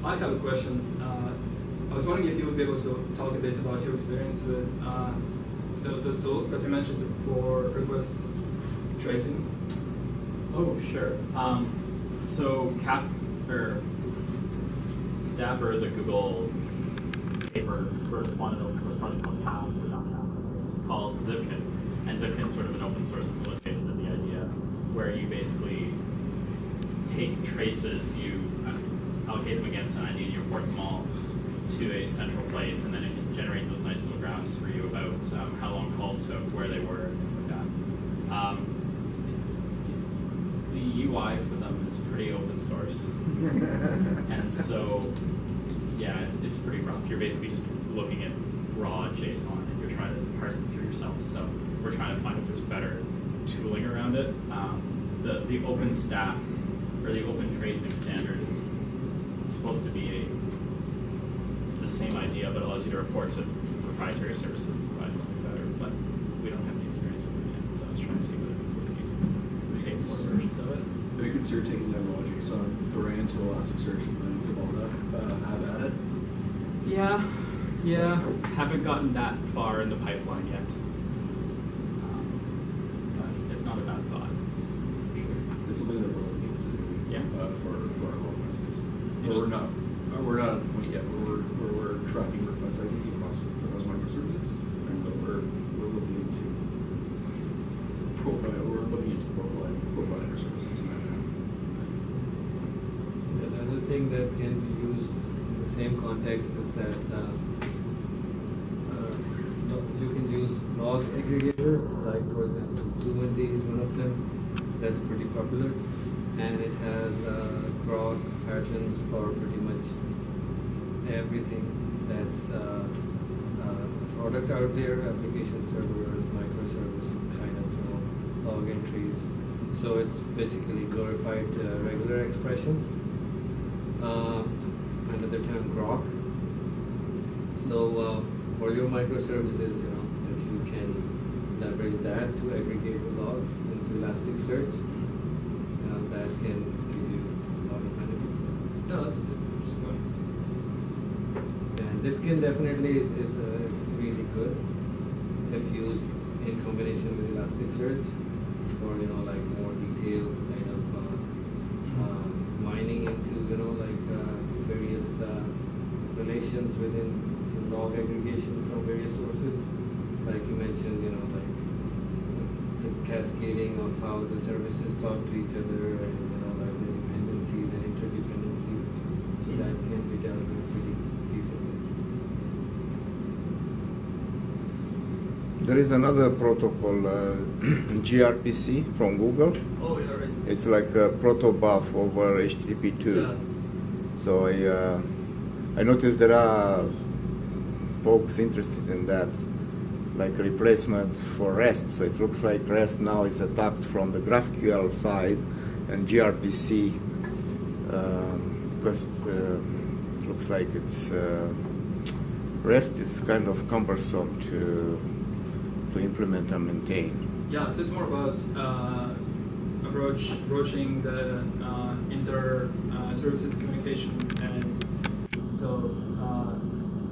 I have a question. I was wondering if you would be able to talk a bit about your experience with those tools that you mentioned for request tracing. Oh, sure. So Dapper, the Google paper, sort of spawned an open source project called CAP, or not CAP. It's called Zipkin. And Zipkin is sort of an open source implementation of the idea where you basically take traces, you allocate them against an ID, and you report them all to a central place, and then it can generate those nice little graphs for you about how long calls took, where they were, and things like that. The UI for them is pretty open source. And so, yeah, it's pretty rough. You're basically just looking at raw JSON and you're trying to parse it through yourself. So we're trying to find if there's better tooling around it. The OpenStack, or the open tracing standard, is supposed to be the same idea, but allows you to report to proprietary services that provide something better. But we don't have any experience with it yet, so I was trying to see whether we could make more versions of it. They consider taking that raw JSON, throwing into Elasticsearch, and then Kibana, have at it. Yeah. Haven't gotten that far in the pipeline yet. But it's not a bad thought. It's something that we're looking into do. Yeah. For our whole messages. We're not at the point yet where we're tracking request IDs across microservices, but we're looking into profiling microservices in that now. Another thing that can be used in the same context is that you can use log aggregators, like for example, Fluentd is one of them. That's pretty popular, and it has grok patterns for pretty much everything that's a product out there, application servers, microservice kind of log entries. So it's basically glorified regular expressions. Another term, grok. So for your microservices, if you can leverage that to aggregate the logs into Elasticsearch, that can give you a lot of benefit. No, that's good. And Zipkin definitely is really good if used in combination with Elasticsearch for like more detailed kind of mining into various relations within log aggregation from various sources, like you mentioned, like the cascading of how the services talk to each other, and like the dependencies and interdependencies. So that can be dealt with pretty decently. There is another protocol, gRPC from Google. Oh, yeah, right. It's like a protobuf over HTTP2. Yeah. So I noticed there are folks interested in that, like replacement for REST. So it looks like REST now is attacked from the GraphQL side and gRPC because it looks like it's REST is kind of cumbersome to implement and maintain. Yeah, so it's more about approaching the inter-services communication, and so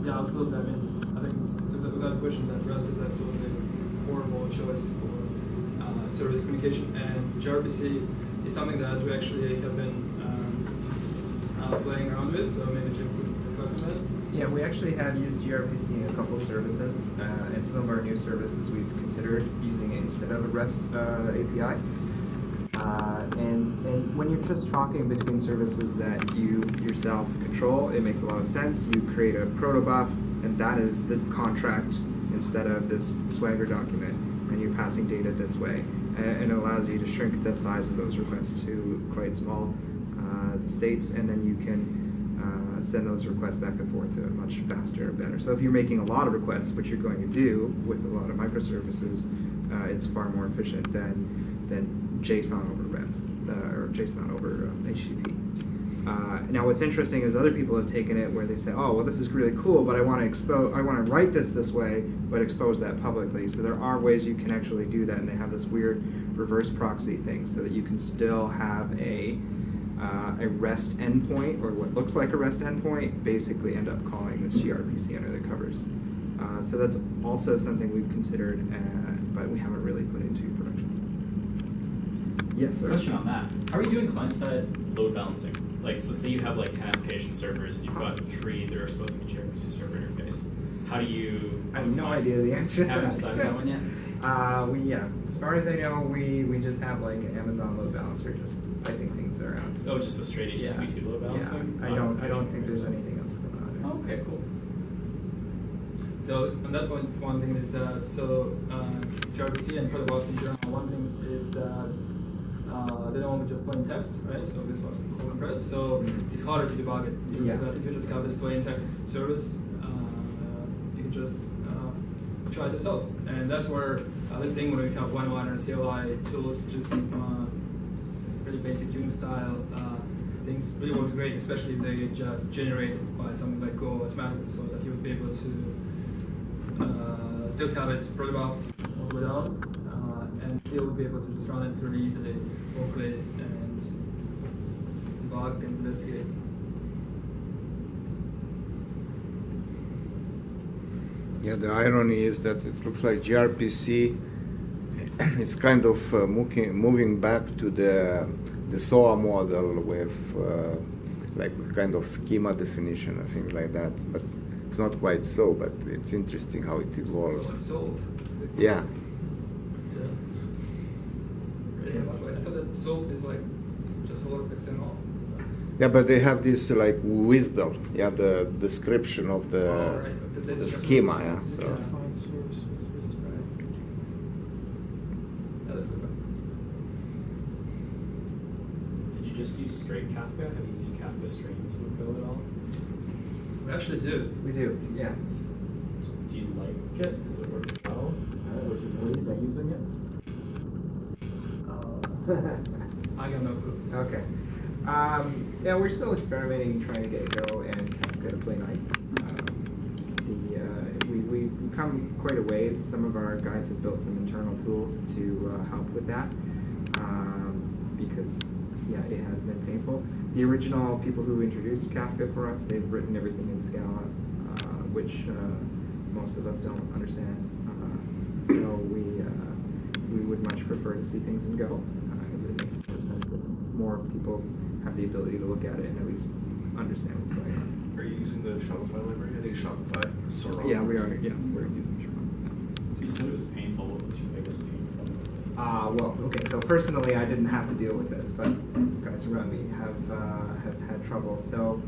yeah, absolutely. I mean, I think it's without question that REST is absolutely a horrible choice for service communication, and gRPC is something that we actually have been playing around with. So maybe Jim could reflect on that. Yeah, we actually have used gRPC in a couple of services, and some of our new services we've considered using it instead of a REST API. And when you're just talking between services that you yourself control, it makes a lot of sense. You create a protobuf, and that is the contract instead of this Swagger document, and you're passing data this way. And it allows you to shrink the size of those requests to quite small states, and then you can send those requests back and forth much faster and better. So if you're making a lot of requests, which you're going to do with a lot of microservices, it's far more efficient than JSON over REST or JSON over HTTP. Now, what's interesting is other people have taken it where they say, "Oh, well, this is really cool, but I want to write this way, but expose that publicly." So there are ways you can actually do that, and they have this weird reverse proxy thing, so that you can still have a REST endpoint, or what looks like a REST endpoint, basically end up calling this gRPC under the covers. So that's also something we've considered, but we haven't really put into production. Yes, sir. Question on that. How are you doing client-side load balancing? Like, so say you have like 10 application servers and you've got 3 that are supposed to be gRPC server interface. How do you... I have no idea the answer to that. Haven't decided that one yet? As far as I know, we just have like an Amazon load balancer, just piping things around. Oh, just a straight HTTP2 load balancing? Yeah, I don't think there's anything else going on. Oh, okay, cool. So on that point, one thing is that gRPC and protobuffs in general. One thing is that they don't only just plain text, right? So this one colon press. So it's harder to debug it. Yeah. So that if you just have this plain text service, you can just try it yourself. And that's where this thing when we have one-liner CLI tools, just really basic Unix style things really works great, especially if they just generate by something like Go automatically, so that you would be able to still have it protobuffed all the way down, and still be able to just run it really easily locally and debug and investigate. Yeah, the irony is that it looks like gRPC is kind of moving back to the SOA model with like kind of schema definition and things like that. But it's not quite so, but it's interesting how it evolves. So it's SOAP. Yeah. Really, I thought that SOAP is like just a lot of XML. Yeah, but they have this like WSDL, yeah, the description of the Right. the schema, yeah. So. Yeah, that's good. Did you just use straight Kafka? Have you used Kafka streams with Go at all? We actually do. We do, yeah. Do you like it? Does it work well? Would you been using it? I got no clue. Okay. Yeah, we're still experimenting, trying to get Go and Kafka to play nice. We've come quite a ways. Some of our guys have built some internal tools to help with that, because yeah, it has been painful. The original people who introduced Kafka for us, they've written everything in Scala, which most of us don't understand. So we would much prefer to see things in Go, because it makes more sense that more people have the ability to look at it and at least understand what's going on. Are you using the Shopify library? I think Shopify. Sora. Yeah, we are. Yeah, we're using Shopify. So you said it was painful. What was your biggest pain? Well, okay. So personally, I didn't have to deal with this, but guys around me have had trouble. So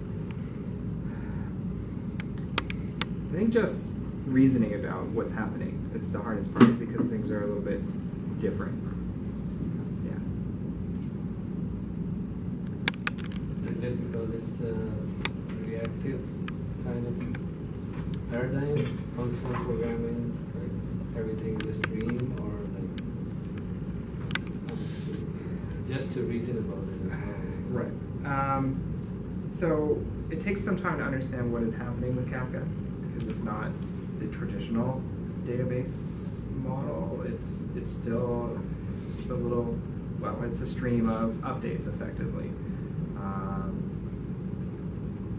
I think just reasoning about what's happening it's the hardest part because things are a little bit different. Yeah. Is it because it's the reactive kind of paradigm, functional programming, like everything is a stream, or like just to reason about it as well? Right. So it takes some time to understand what is happening with Kafka because it's not the traditional database model. It's still just a little, well, it's a stream of updates effectively.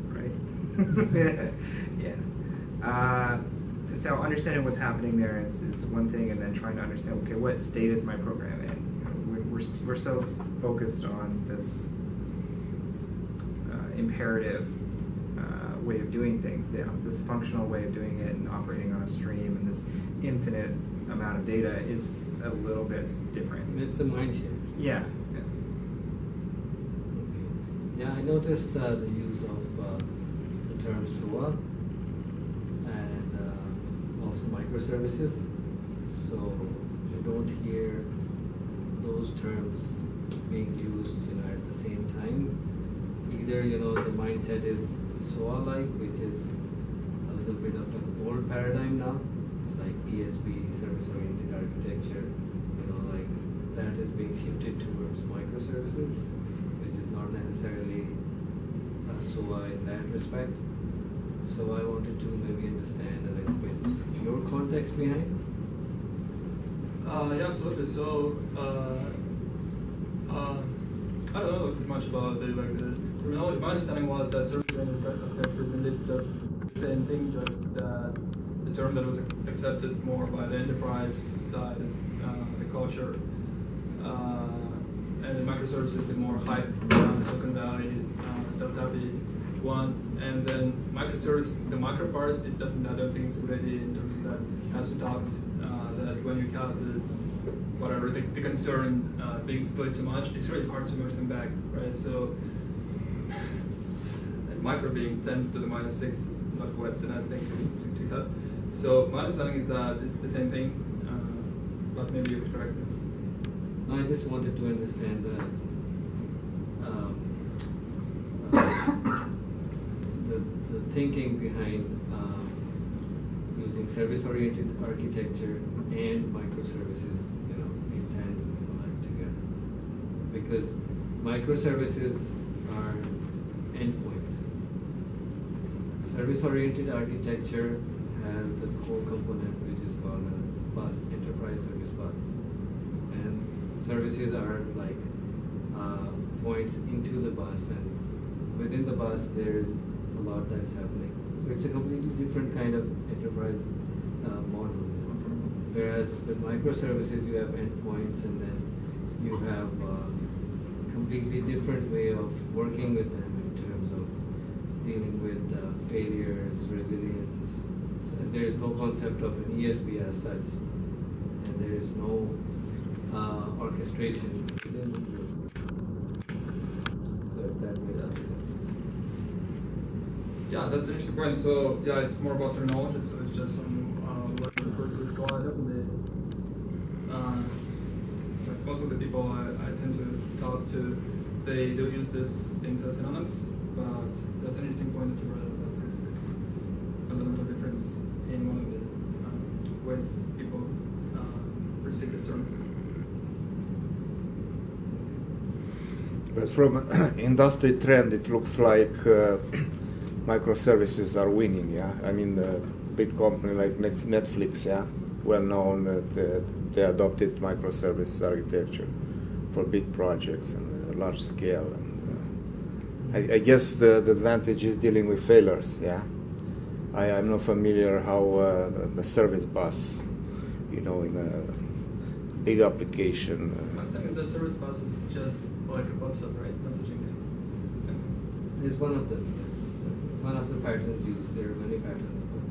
Right? Yeah. So understanding what's happening there is one thing, and then trying to understand, okay, what state is my program in? We're so focused on this imperative way of doing things, this functional way of doing it and operating on a stream, and this infinite amount of data is a little bit different. It's a mind shift. Yeah. Okay. Yeah, I noticed the use of the term SOA and also microservices. So you don't hear those terms being used, at the same time. Either, the mindset is SOA-like, which is a little bit of an old paradigm now, like ESB, service-oriented architecture, like that is being shifted towards microservices, which is not necessarily SOA in that respect. So I wanted to maybe understand a little bit your context behind. Yeah, absolutely. So, I don't know much about the terminology. My understanding was that service-oriented architecture is indeed just the same thing, just the term that was accepted more by the enterprise side, the culture, and the microservices is the more hype, Silicon Valley, startup-y one, and then microservice, the micro part is definitely, I don't think it's ready in terms of that. As we talked, that when you have the concern being split too much, it's really hard to merge them back, right? So, and micro being 10 to the minus 6 is not quite the nice thing to cut. So my understanding is that it's the same thing, but maybe you could correct me. No, I just wanted to understand the thinking behind using service-oriented architecture and microservices, in tandem, like together. Because microservices are endpoints. Service-oriented architecture has the core component, which is called a bus, enterprise service bus. And services are like points into the bus, and within the bus there's a lot that's happening. So it's a completely different kind of enterprise model. Whereas with microservices you have endpoints, and then you have a completely different way of working with them in terms of dealing with failures, resilience. So there is no concept of an ESB as such, and there is no orchestration within the group. So if that makes sense. Yeah, that's an interesting point. So yeah, it's more about terminology, so it's just what you refer to. So I definitely, like most of the people I tend to talk to, they use these things as synonyms, but that's an interesting point that you brought up, that there's this fundamental difference in one of the ways people perceive this term. But from industry trend, it looks like microservices are winning. Yeah, I mean, a big company like Netflix, yeah, well known, they adopted microservices architecture for big projects and large scale. And I guess the advantage is dealing with failures. Yeah, I'm not familiar how the service bus, in a big application. My understanding is that service bus is just like a WhatsApp, right? Messaging thing. It's the same thing. It's one of the patterns used. There are many patterns, but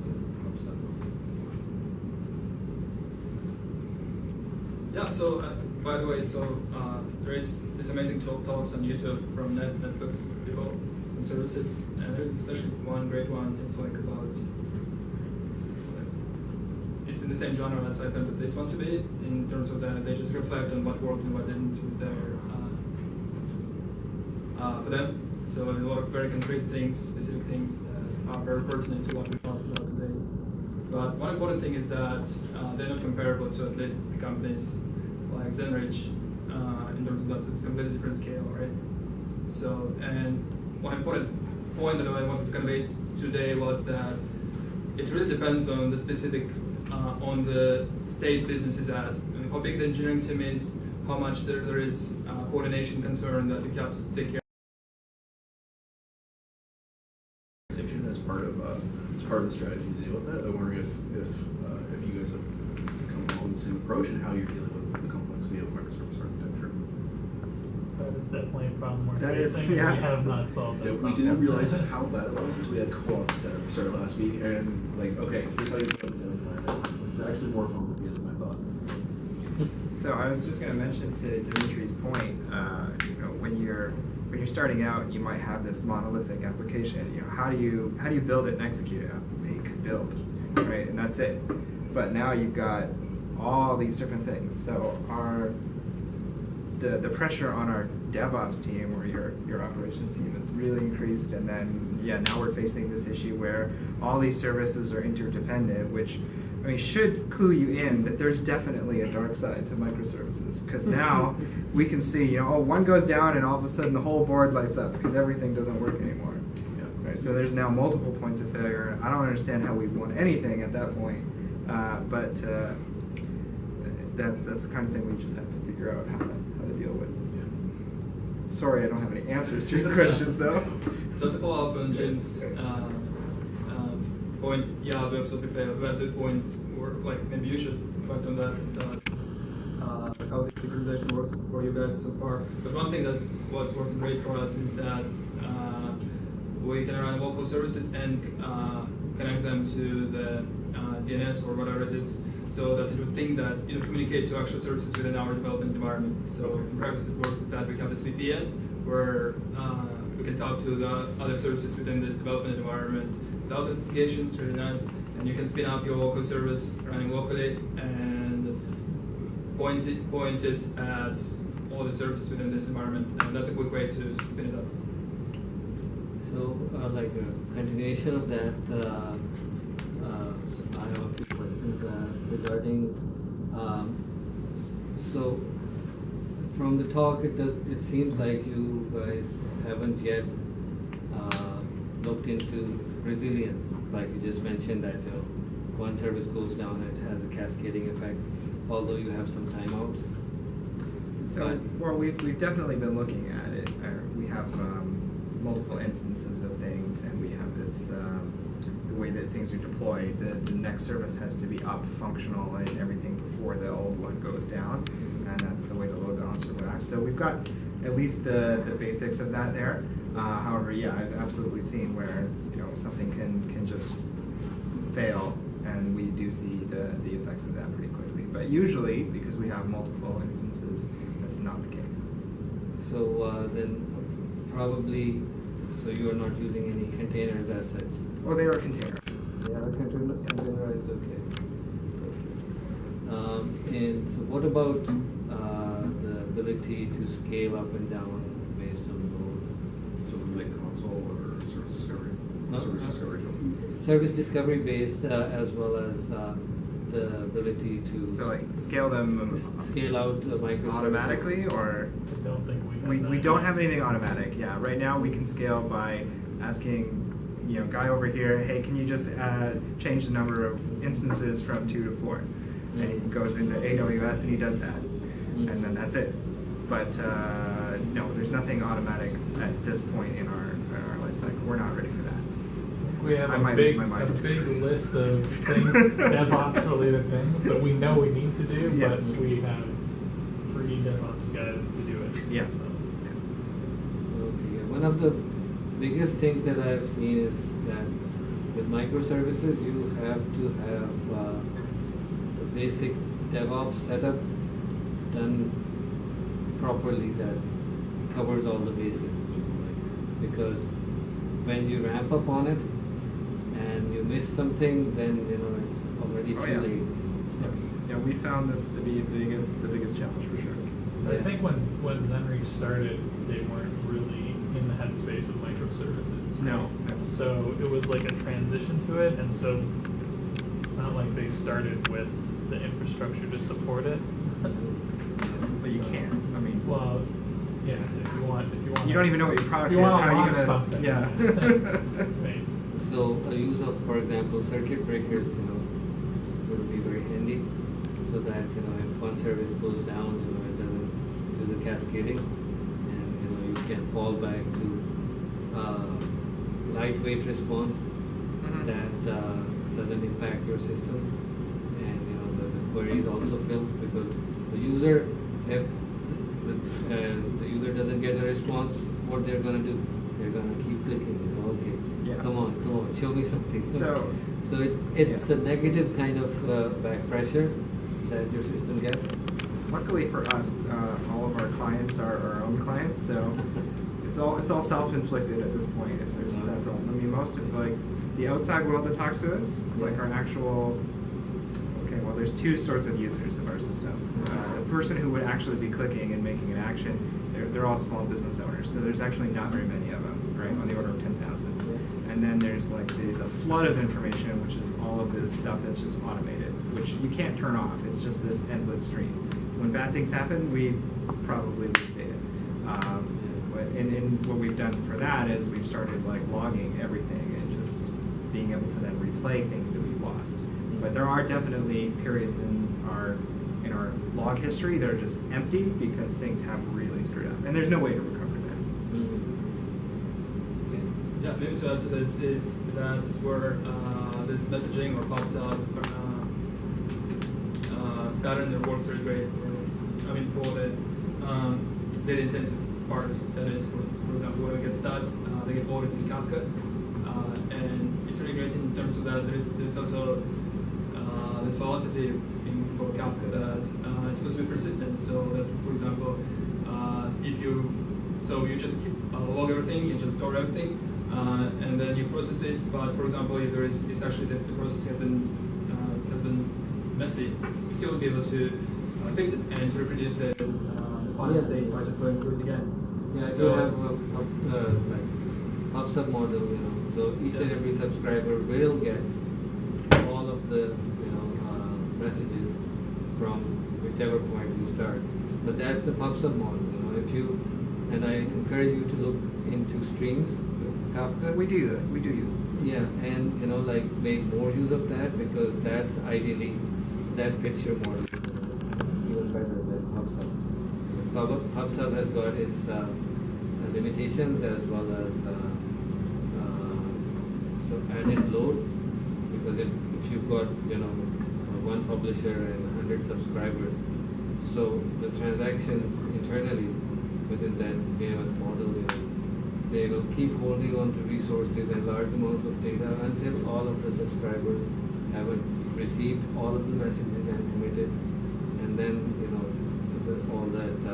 Yeah, so by the way, there is this amazing talks on YouTube from Netflix people and services, and there's especially one great one. It's like about, it's in the same genre as I thought this one to be, in terms of that they just reflect on what worked and what didn't with their for them. So a lot of very concrete things, specific things that are very pertinent to what we talked about today. But one important thing is that they're not comparable to at least the companies like Zenrich in terms of that it's a completely different scale, right? So, and one important point that I wanted to convey today was that it really depends on the specific, on the state business is at. I mean, how big the engineering team is, how much there is coordination concern that you have to take care of. As part of the strategy to deal with that. I wonder if you guys have come along with the same approach and how you're dealing with the complexity of microservice architecture. That is definitely a problem we're That is, facing. yeah. We have not solved that Yeah, we problem. didn't realize how bad it was until we had co-ops that started last week, and like, okay, here's how you set up the environment. It's actually more complicated than I thought. So I was just going to mention to Dimitri's point, when you're starting out, you might have this monolithic application. How do you build it and execute it? Make, build, right? And that's it. But now you've got all these different things. So the pressure on our DevOps team or your operations team is really increased. And then now we're facing this issue where all these services are interdependent, which should clue you in that there's definitely a dark side to microservices, because now we can see, one goes down and all of a sudden the whole board lights up because everything doesn't work anymore. Yeah. Right? So there's now multiple points of failure. I don't understand how we won anything at that point, but that's the kind of thing we just have to figure out how to deal with. Sorry, I don't have any answers to your questions though. So to follow up on Jim's point, yeah, we absolutely failed. We're at the point where, like, maybe you should reflect on that, how the synchronization works for you guys so far. But one thing that was working great for us is that we can run local services and connect them to the DNS or whatever it is, so that it would think that it would communicate to actual services within our development environment. So in practice, it works is that we have this VPN where we can talk to the other services within this development environment without notifications, really nice. And you can spin up your local service running locally and point it at all the services within this environment. And that's a quick way to spin it up. So, like a continuation of that, so I have a few questions regarding. So, from the talk, it seems like you guys haven't yet looked into resilience. Like you just mentioned that one service goes down, it has a cascading effect, although you have some timeouts. So, well, we've definitely been looking at it. We have multiple instances of things, and we have this, the way that things are deployed, the next service has to be up, functional, and everything before the old one goes down, and that's the way the load balancer would act. So we've got at least the basics of that there. However, I've absolutely seen where something can just fail, and we do see the effects of that pretty quickly. But usually, because we have multiple instances, that's not the case. So then probably, so you are not using any containers as such? Well, they are containers. They are containerized, okay. And so what about the ability to scale up and down based on the load? So we like console or service discovery? Service discovery tool. Service discovery based as well as the ability to So like scale them scale out microservices automatically, or I don't think we have we that don't yet. have anything automatic. Yeah, right now we can scale by asking, guy over here, hey, can you just change the number of instances from 2 to 4? And he goes into AWS and he does that, and then that's it. But no, there's nothing automatic at this point in our life cycle. We're not ready for that. We have I a might big, lose my mind. a big list of things, DevOps related things that we know we need to do, Yeah. but we have 3 DevOps guys to do it. Yeah. So. Okay. One of the biggest things that I've seen is that with microservices, you have to have the basic DevOps setup done properly that covers all the bases. Because when you ramp up on it and you miss something, then it's already too late. Yeah, we found this to be the biggest challenge for sure. I think when Zenry started, they weren't really in the headspace of microservices. No. So it was like a transition to it, and so it's not like they started with the infrastructure to support it. But you can. I mean, Well, yeah, if you want. you don't even know what your product You is. want to How are you launch gonna? something. Yeah. Right. So a use of, for example, circuit breakers, would be very handy, so that if one service goes down, it doesn't do the cascading, and you can fall back to lightweight response Mhm. that doesn't impact your system, and the queries also fill because the user, if the user doesn't get a response, what they're gonna do? They're gonna keep clicking. Okay, Yeah. come on, show me something. So- So it's Yeah. a negative kind of back pressure that your system gets. Luckily for us, all of our clients are our own clients, so it's all self-inflicted at this point. If there's that problem, I mean, most of the outside world that talks to us, like our actual. Okay, well, there's two sorts of users of our system. The person who would actually be clicking and making an action, they're all small business owners, so there's actually not very many of them, right? On the order of 10,000. And then there's like the flood of information, which is all of this stuff that's just automated, which you can't turn off. It's just this endless stream. When bad things happen, we probably lose data. And what we've done for that is we've started like logging everything and just being able to then replay things that we've lost. But there are definitely periods in our log history that are just empty because things have really screwed up, and there's no way to recover that. Yeah, maybe to add to this is that's where this messaging or pops up pattern that works really great for the data intensive parts. That is, for example, when we get stats, they get loaded in Kafka, and it's really great in terms of that. There's also this philosophy for Kafka that it's supposed to be persistent. So that, for example, if you just log everything, you just store everything, and then you process it. But for example, if actually the process has been messy, you still will be able to fix it and to reproduce the final state by just going through it again. Yeah, So- you have like PubSub model, so each and every subscriber will get all of the messages from whichever point you start. But that's the PubSub model. And I encourage you to look into streams with Kafka. We do that. We do use it. Yeah, and make more use of that because that's ideally that fits your model even better than PubSub. PubSub has got its limitations as well as added load because if you've got one publisher and 100 subscribers, so the transactions internally within that VMS model, they will keep holding on to resources and large amounts of data until all of the subscribers have received all of the messages and committed, and then all that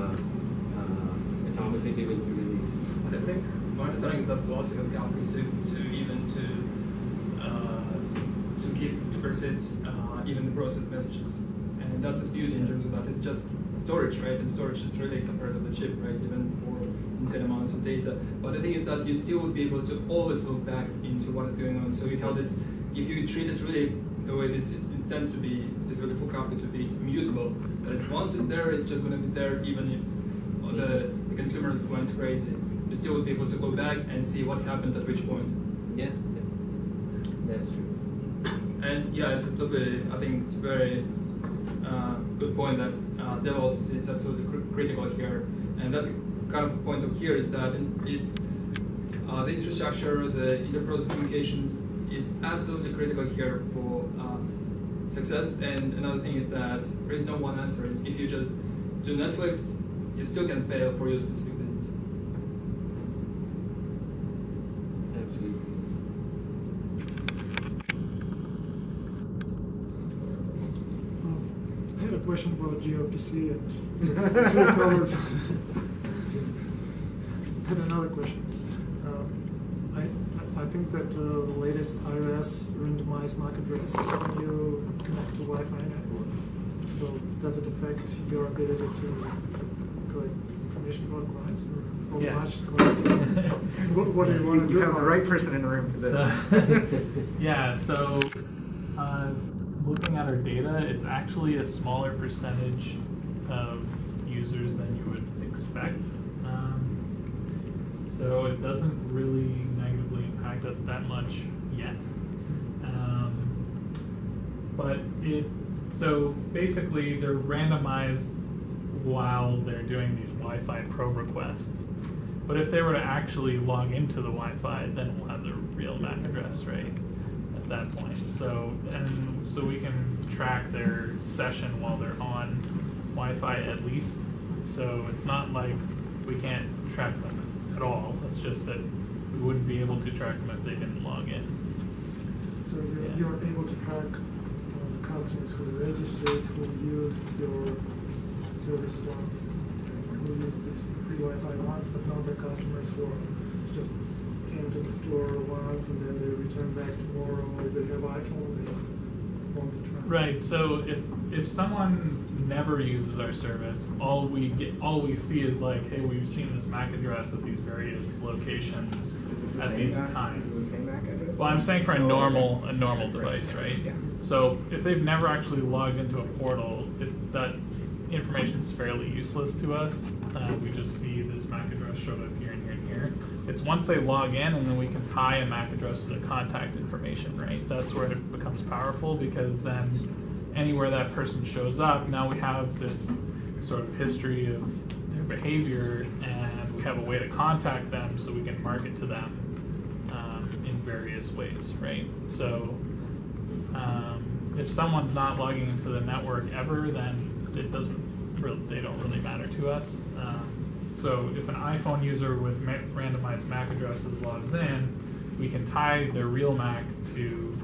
atomicity will be released. I think my understanding is that philosophy of Kafka is to persist even the processed messages, and that's its beauty in terms of that. It's just storage, right? And storage is really compared to the chip, right? Even for insane amounts of data. But the thing is that you still would be able to always look back into what is going on. So you have this, if you treat it really the way this is intended to be, this really for Kafka to be immutable, that it's once it's there, it's just going to be there even if the consumers went crazy. You still would be able to go back and see what happened at which point. Yeah, that's true. And yeah, it's totally, I think it's very good point that DevOps is absolutely critical here. And that's kind of point of here is that it's the infrastructure, the inter-process communications is absolutely critical here for success. And another thing is that there is no one answer. If you just do Netflix, you still can fail for your specific business. Absolutely. I had a question about gRPC and if you covered. I had another question. I've think that the latest iOS randomized MAC address is when you connect to Wi-Fi network. So does it affect your ability to collect information about clients or Yes. match clients? What do you want to do? You have the about right it? person in the room for this. Yeah, so looking at our data, it's actually a smaller percentage of users than you would expect. So it doesn't really negatively impact us that much yet. So basically they're randomized while they're doing these Wi-Fi probe requests. But if they were to actually log into the Wi-Fi, then we'll have the real MAC address, right, at that point. So we can track their session while they're on Wi-Fi at least. So it's not like we can't track them at all. It's just that we wouldn't be able to track them if they didn't log in. So you're able to track the customers who registered, who used your service once, and who used this free Wi-Fi once, but not the customers who just came to the store once and then they return back tomorrow, or they have iPhone, they won't be tracked. Right. So if someone never uses our service, all we see is like, hey, we've seen this MAC address at these various locations Is it the at same these MAC? times. Is it the same MAC address? Well, I'm saying for a Oh, normal okay. device, right? Yeah. So if they've never actually logged into a portal, that information is fairly useless to us. We just see this MAC address showed up here and here and here. It's once they log in, and then we can tie a MAC address to their contact information, right? That's where it becomes powerful, because then anywhere that person shows up, now we have this sort of history of their behavior, and we have a way to contact them so we can market to them in various ways, right? So if someone's not logging into the network ever, then they don't really matter to us. So if an iPhone user with randomized MAC addresses logs in, we can tie their real MAC to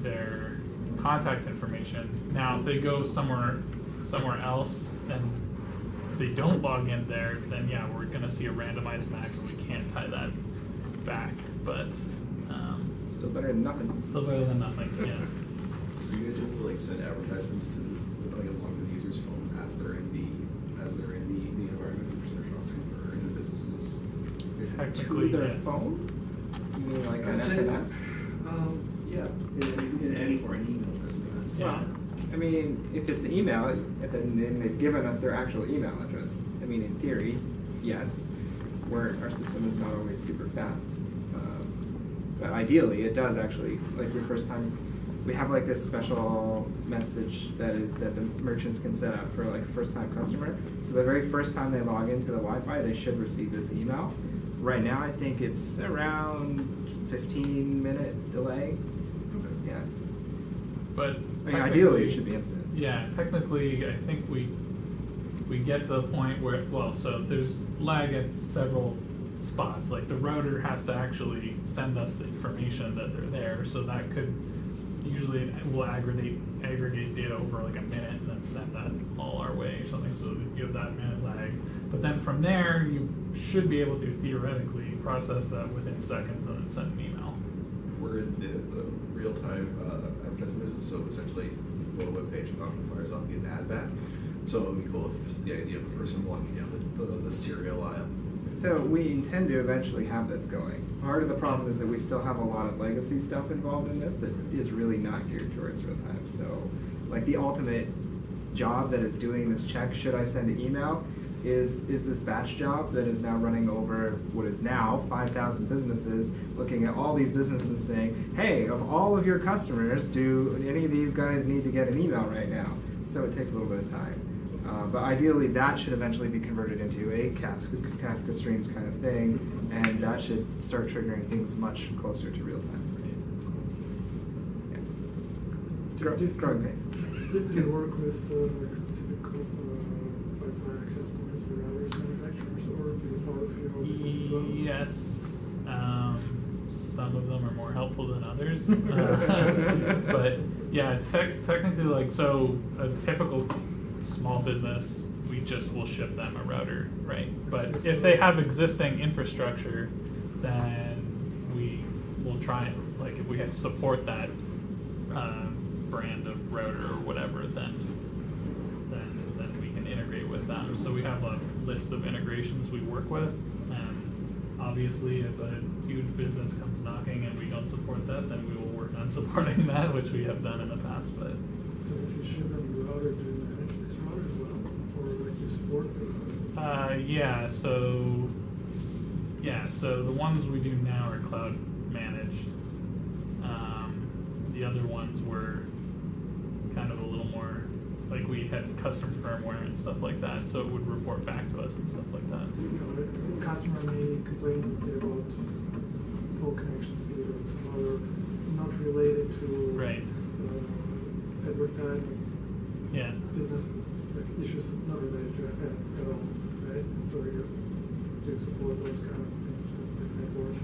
their contact information. Now, if they go somewhere else and they don't log in there, then yeah, we're going to see a randomized MAC and we can't tie that back. But Still better than nothing. still better than nothing. Yeah. Are you guys able to like send advertisements to along with the user's phone as they're in the environment in which they're shopping or in the businesses? Technically, To their yes. phone? You mean like an SMS? Yeah, in any form, an email SMS. Yeah. I mean, if it's email, then they've given us their actual email address. I mean, in theory, yes, where our system is not always super fast. But ideally, it does actually, like your first time, we have like this special message that the merchants can set up for like a first time customer. So the very first time they log into the Wi-Fi, they should receive this email. Right now, I think it's around 15-minute delay. Yeah. But I mean, ideally, it should be instant. Yeah, technically, I think we get to the point where, well, so there's lag at several spots. Like the router has to actually send us the information that they're there, so that could usually will aggregate data over like a minute and then send that all our way or something. So you have that minute lag. But then from there, you should be able to theoretically process that within seconds and then send an email. We're in the real-time advertising business, so essentially you go to a web page and often fires off an ad back. So it would be cool if just the idea of a person walking down the cereal aisle. So we intend to eventually have this going. Part of the problem is that we still have a lot of legacy stuff involved in this that is really not geared towards real time. So like the ultimate job that is doing this check, should I send an email, is this batch job that is now running over what is now 5,000 businesses, looking at all these businesses saying, hey, of all of your customers, do any of these guys need to get an email right now? So it takes a little bit of time. But ideally, that should eventually be converted into a Kafka Streams kind of thing, and that should start triggering things much closer to real time. Yeah. Growing pains. Did you work with like specific Wi-Fi access points with others manufacturers, or is it part of your business as well? Yes. Some of them are more helpful than others. But yeah, technically, like, so a typical small business, we just will ship them a router, right? But if they have existing infrastructure, then we will try try, like, if we have support that brand of router or whatever, then we can integrate with them. So we have a list of integrations we work with, and obviously if a huge business comes knocking and we don't support that, then we will work on supporting that, which we have done in the past. But So if you ship them the router, do you manage this router as well, or like you support the? So the ones we do now are cloud managed. The other ones were kind of a little more, like we had custom firmware and stuff like that, so it would report back to us and stuff like that. You know, a customer may complain, let's say, about slow connection speed or some other not related to Right. Advertising. Yeah. Business like issues not related to ads at all, right? So you do support those kind of things to network.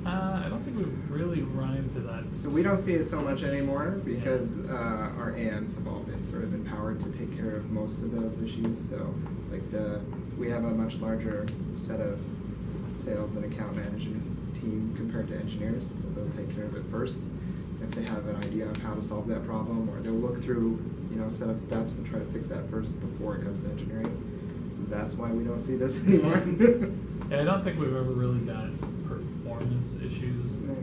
I don't think we've really run into that. So we don't see it so much anymore because our AMs have all been sort of empowered to take care of most of those issues. So like we have a much larger set of sales and account management team compared to engineers, so they'll take care of it first. If they have an idea of how to solve that problem, or they'll look through, a set of steps and try to fix that first before it comes to engineering. That's why we don't see this anymore. Yeah, I don't think we've ever really got performance issues No.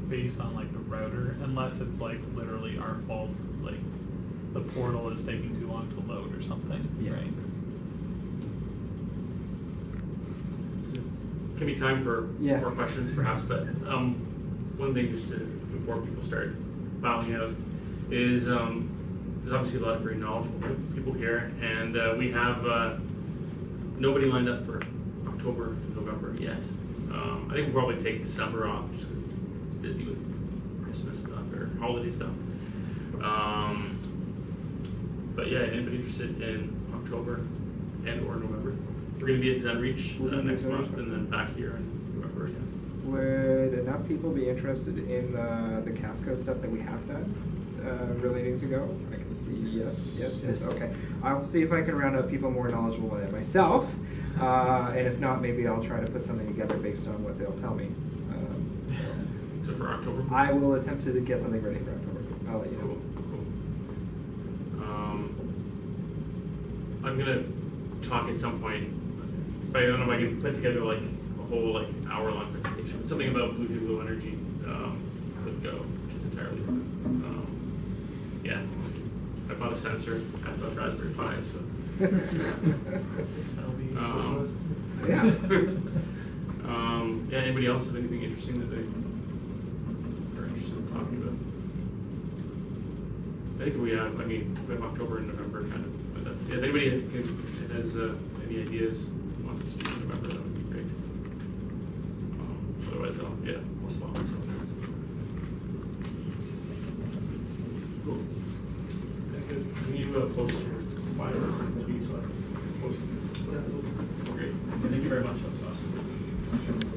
based on like the router, unless it's like literally our fault, like the portal is taking too long to load or something, Yeah. right? Can be time for Yeah. more questions perhaps, but one thing just before people start filing out is there's obviously a lot of very knowledgeable people here, and we have nobody lined up for October and November yet. I think we'll probably take December off just because it's busy with Christmas stuff or holiday stuff. But yeah, anybody interested in October and or November? We're going to be at ZenReach We're gonna be at next month, ZenReach. and then back here in November again. Would enough people be interested in the Kafka stuff that we have done relating to Go? I can see yes. Okay, I'll see if I can round up people more knowledgeable than myself, and if not, maybe I'll try to put something together based on what they'll tell me. So for October? I will attempt to get something ready for October. I'll let you know. Cool. I'm gonna talk at some point, but I don't know if I can put together like a whole like hour-long presentation. It's something about Bluetooth Low Energy with Go, which is entirely different. Yeah, I bought a sensor. I bought a Raspberry Pi, so. That'll be useful to us. Yeah. Yeah. Anybody else have anything interesting that they are interested in talking about? I think we have. I mean, we have October and November kind of. But if anybody has any ideas, wants to speak in November, that would be great. Otherwise, I'll slot myself in. Cool. Can you post your slide or something? So I can post it. Yeah, Great. Thank you very much. That's awesome.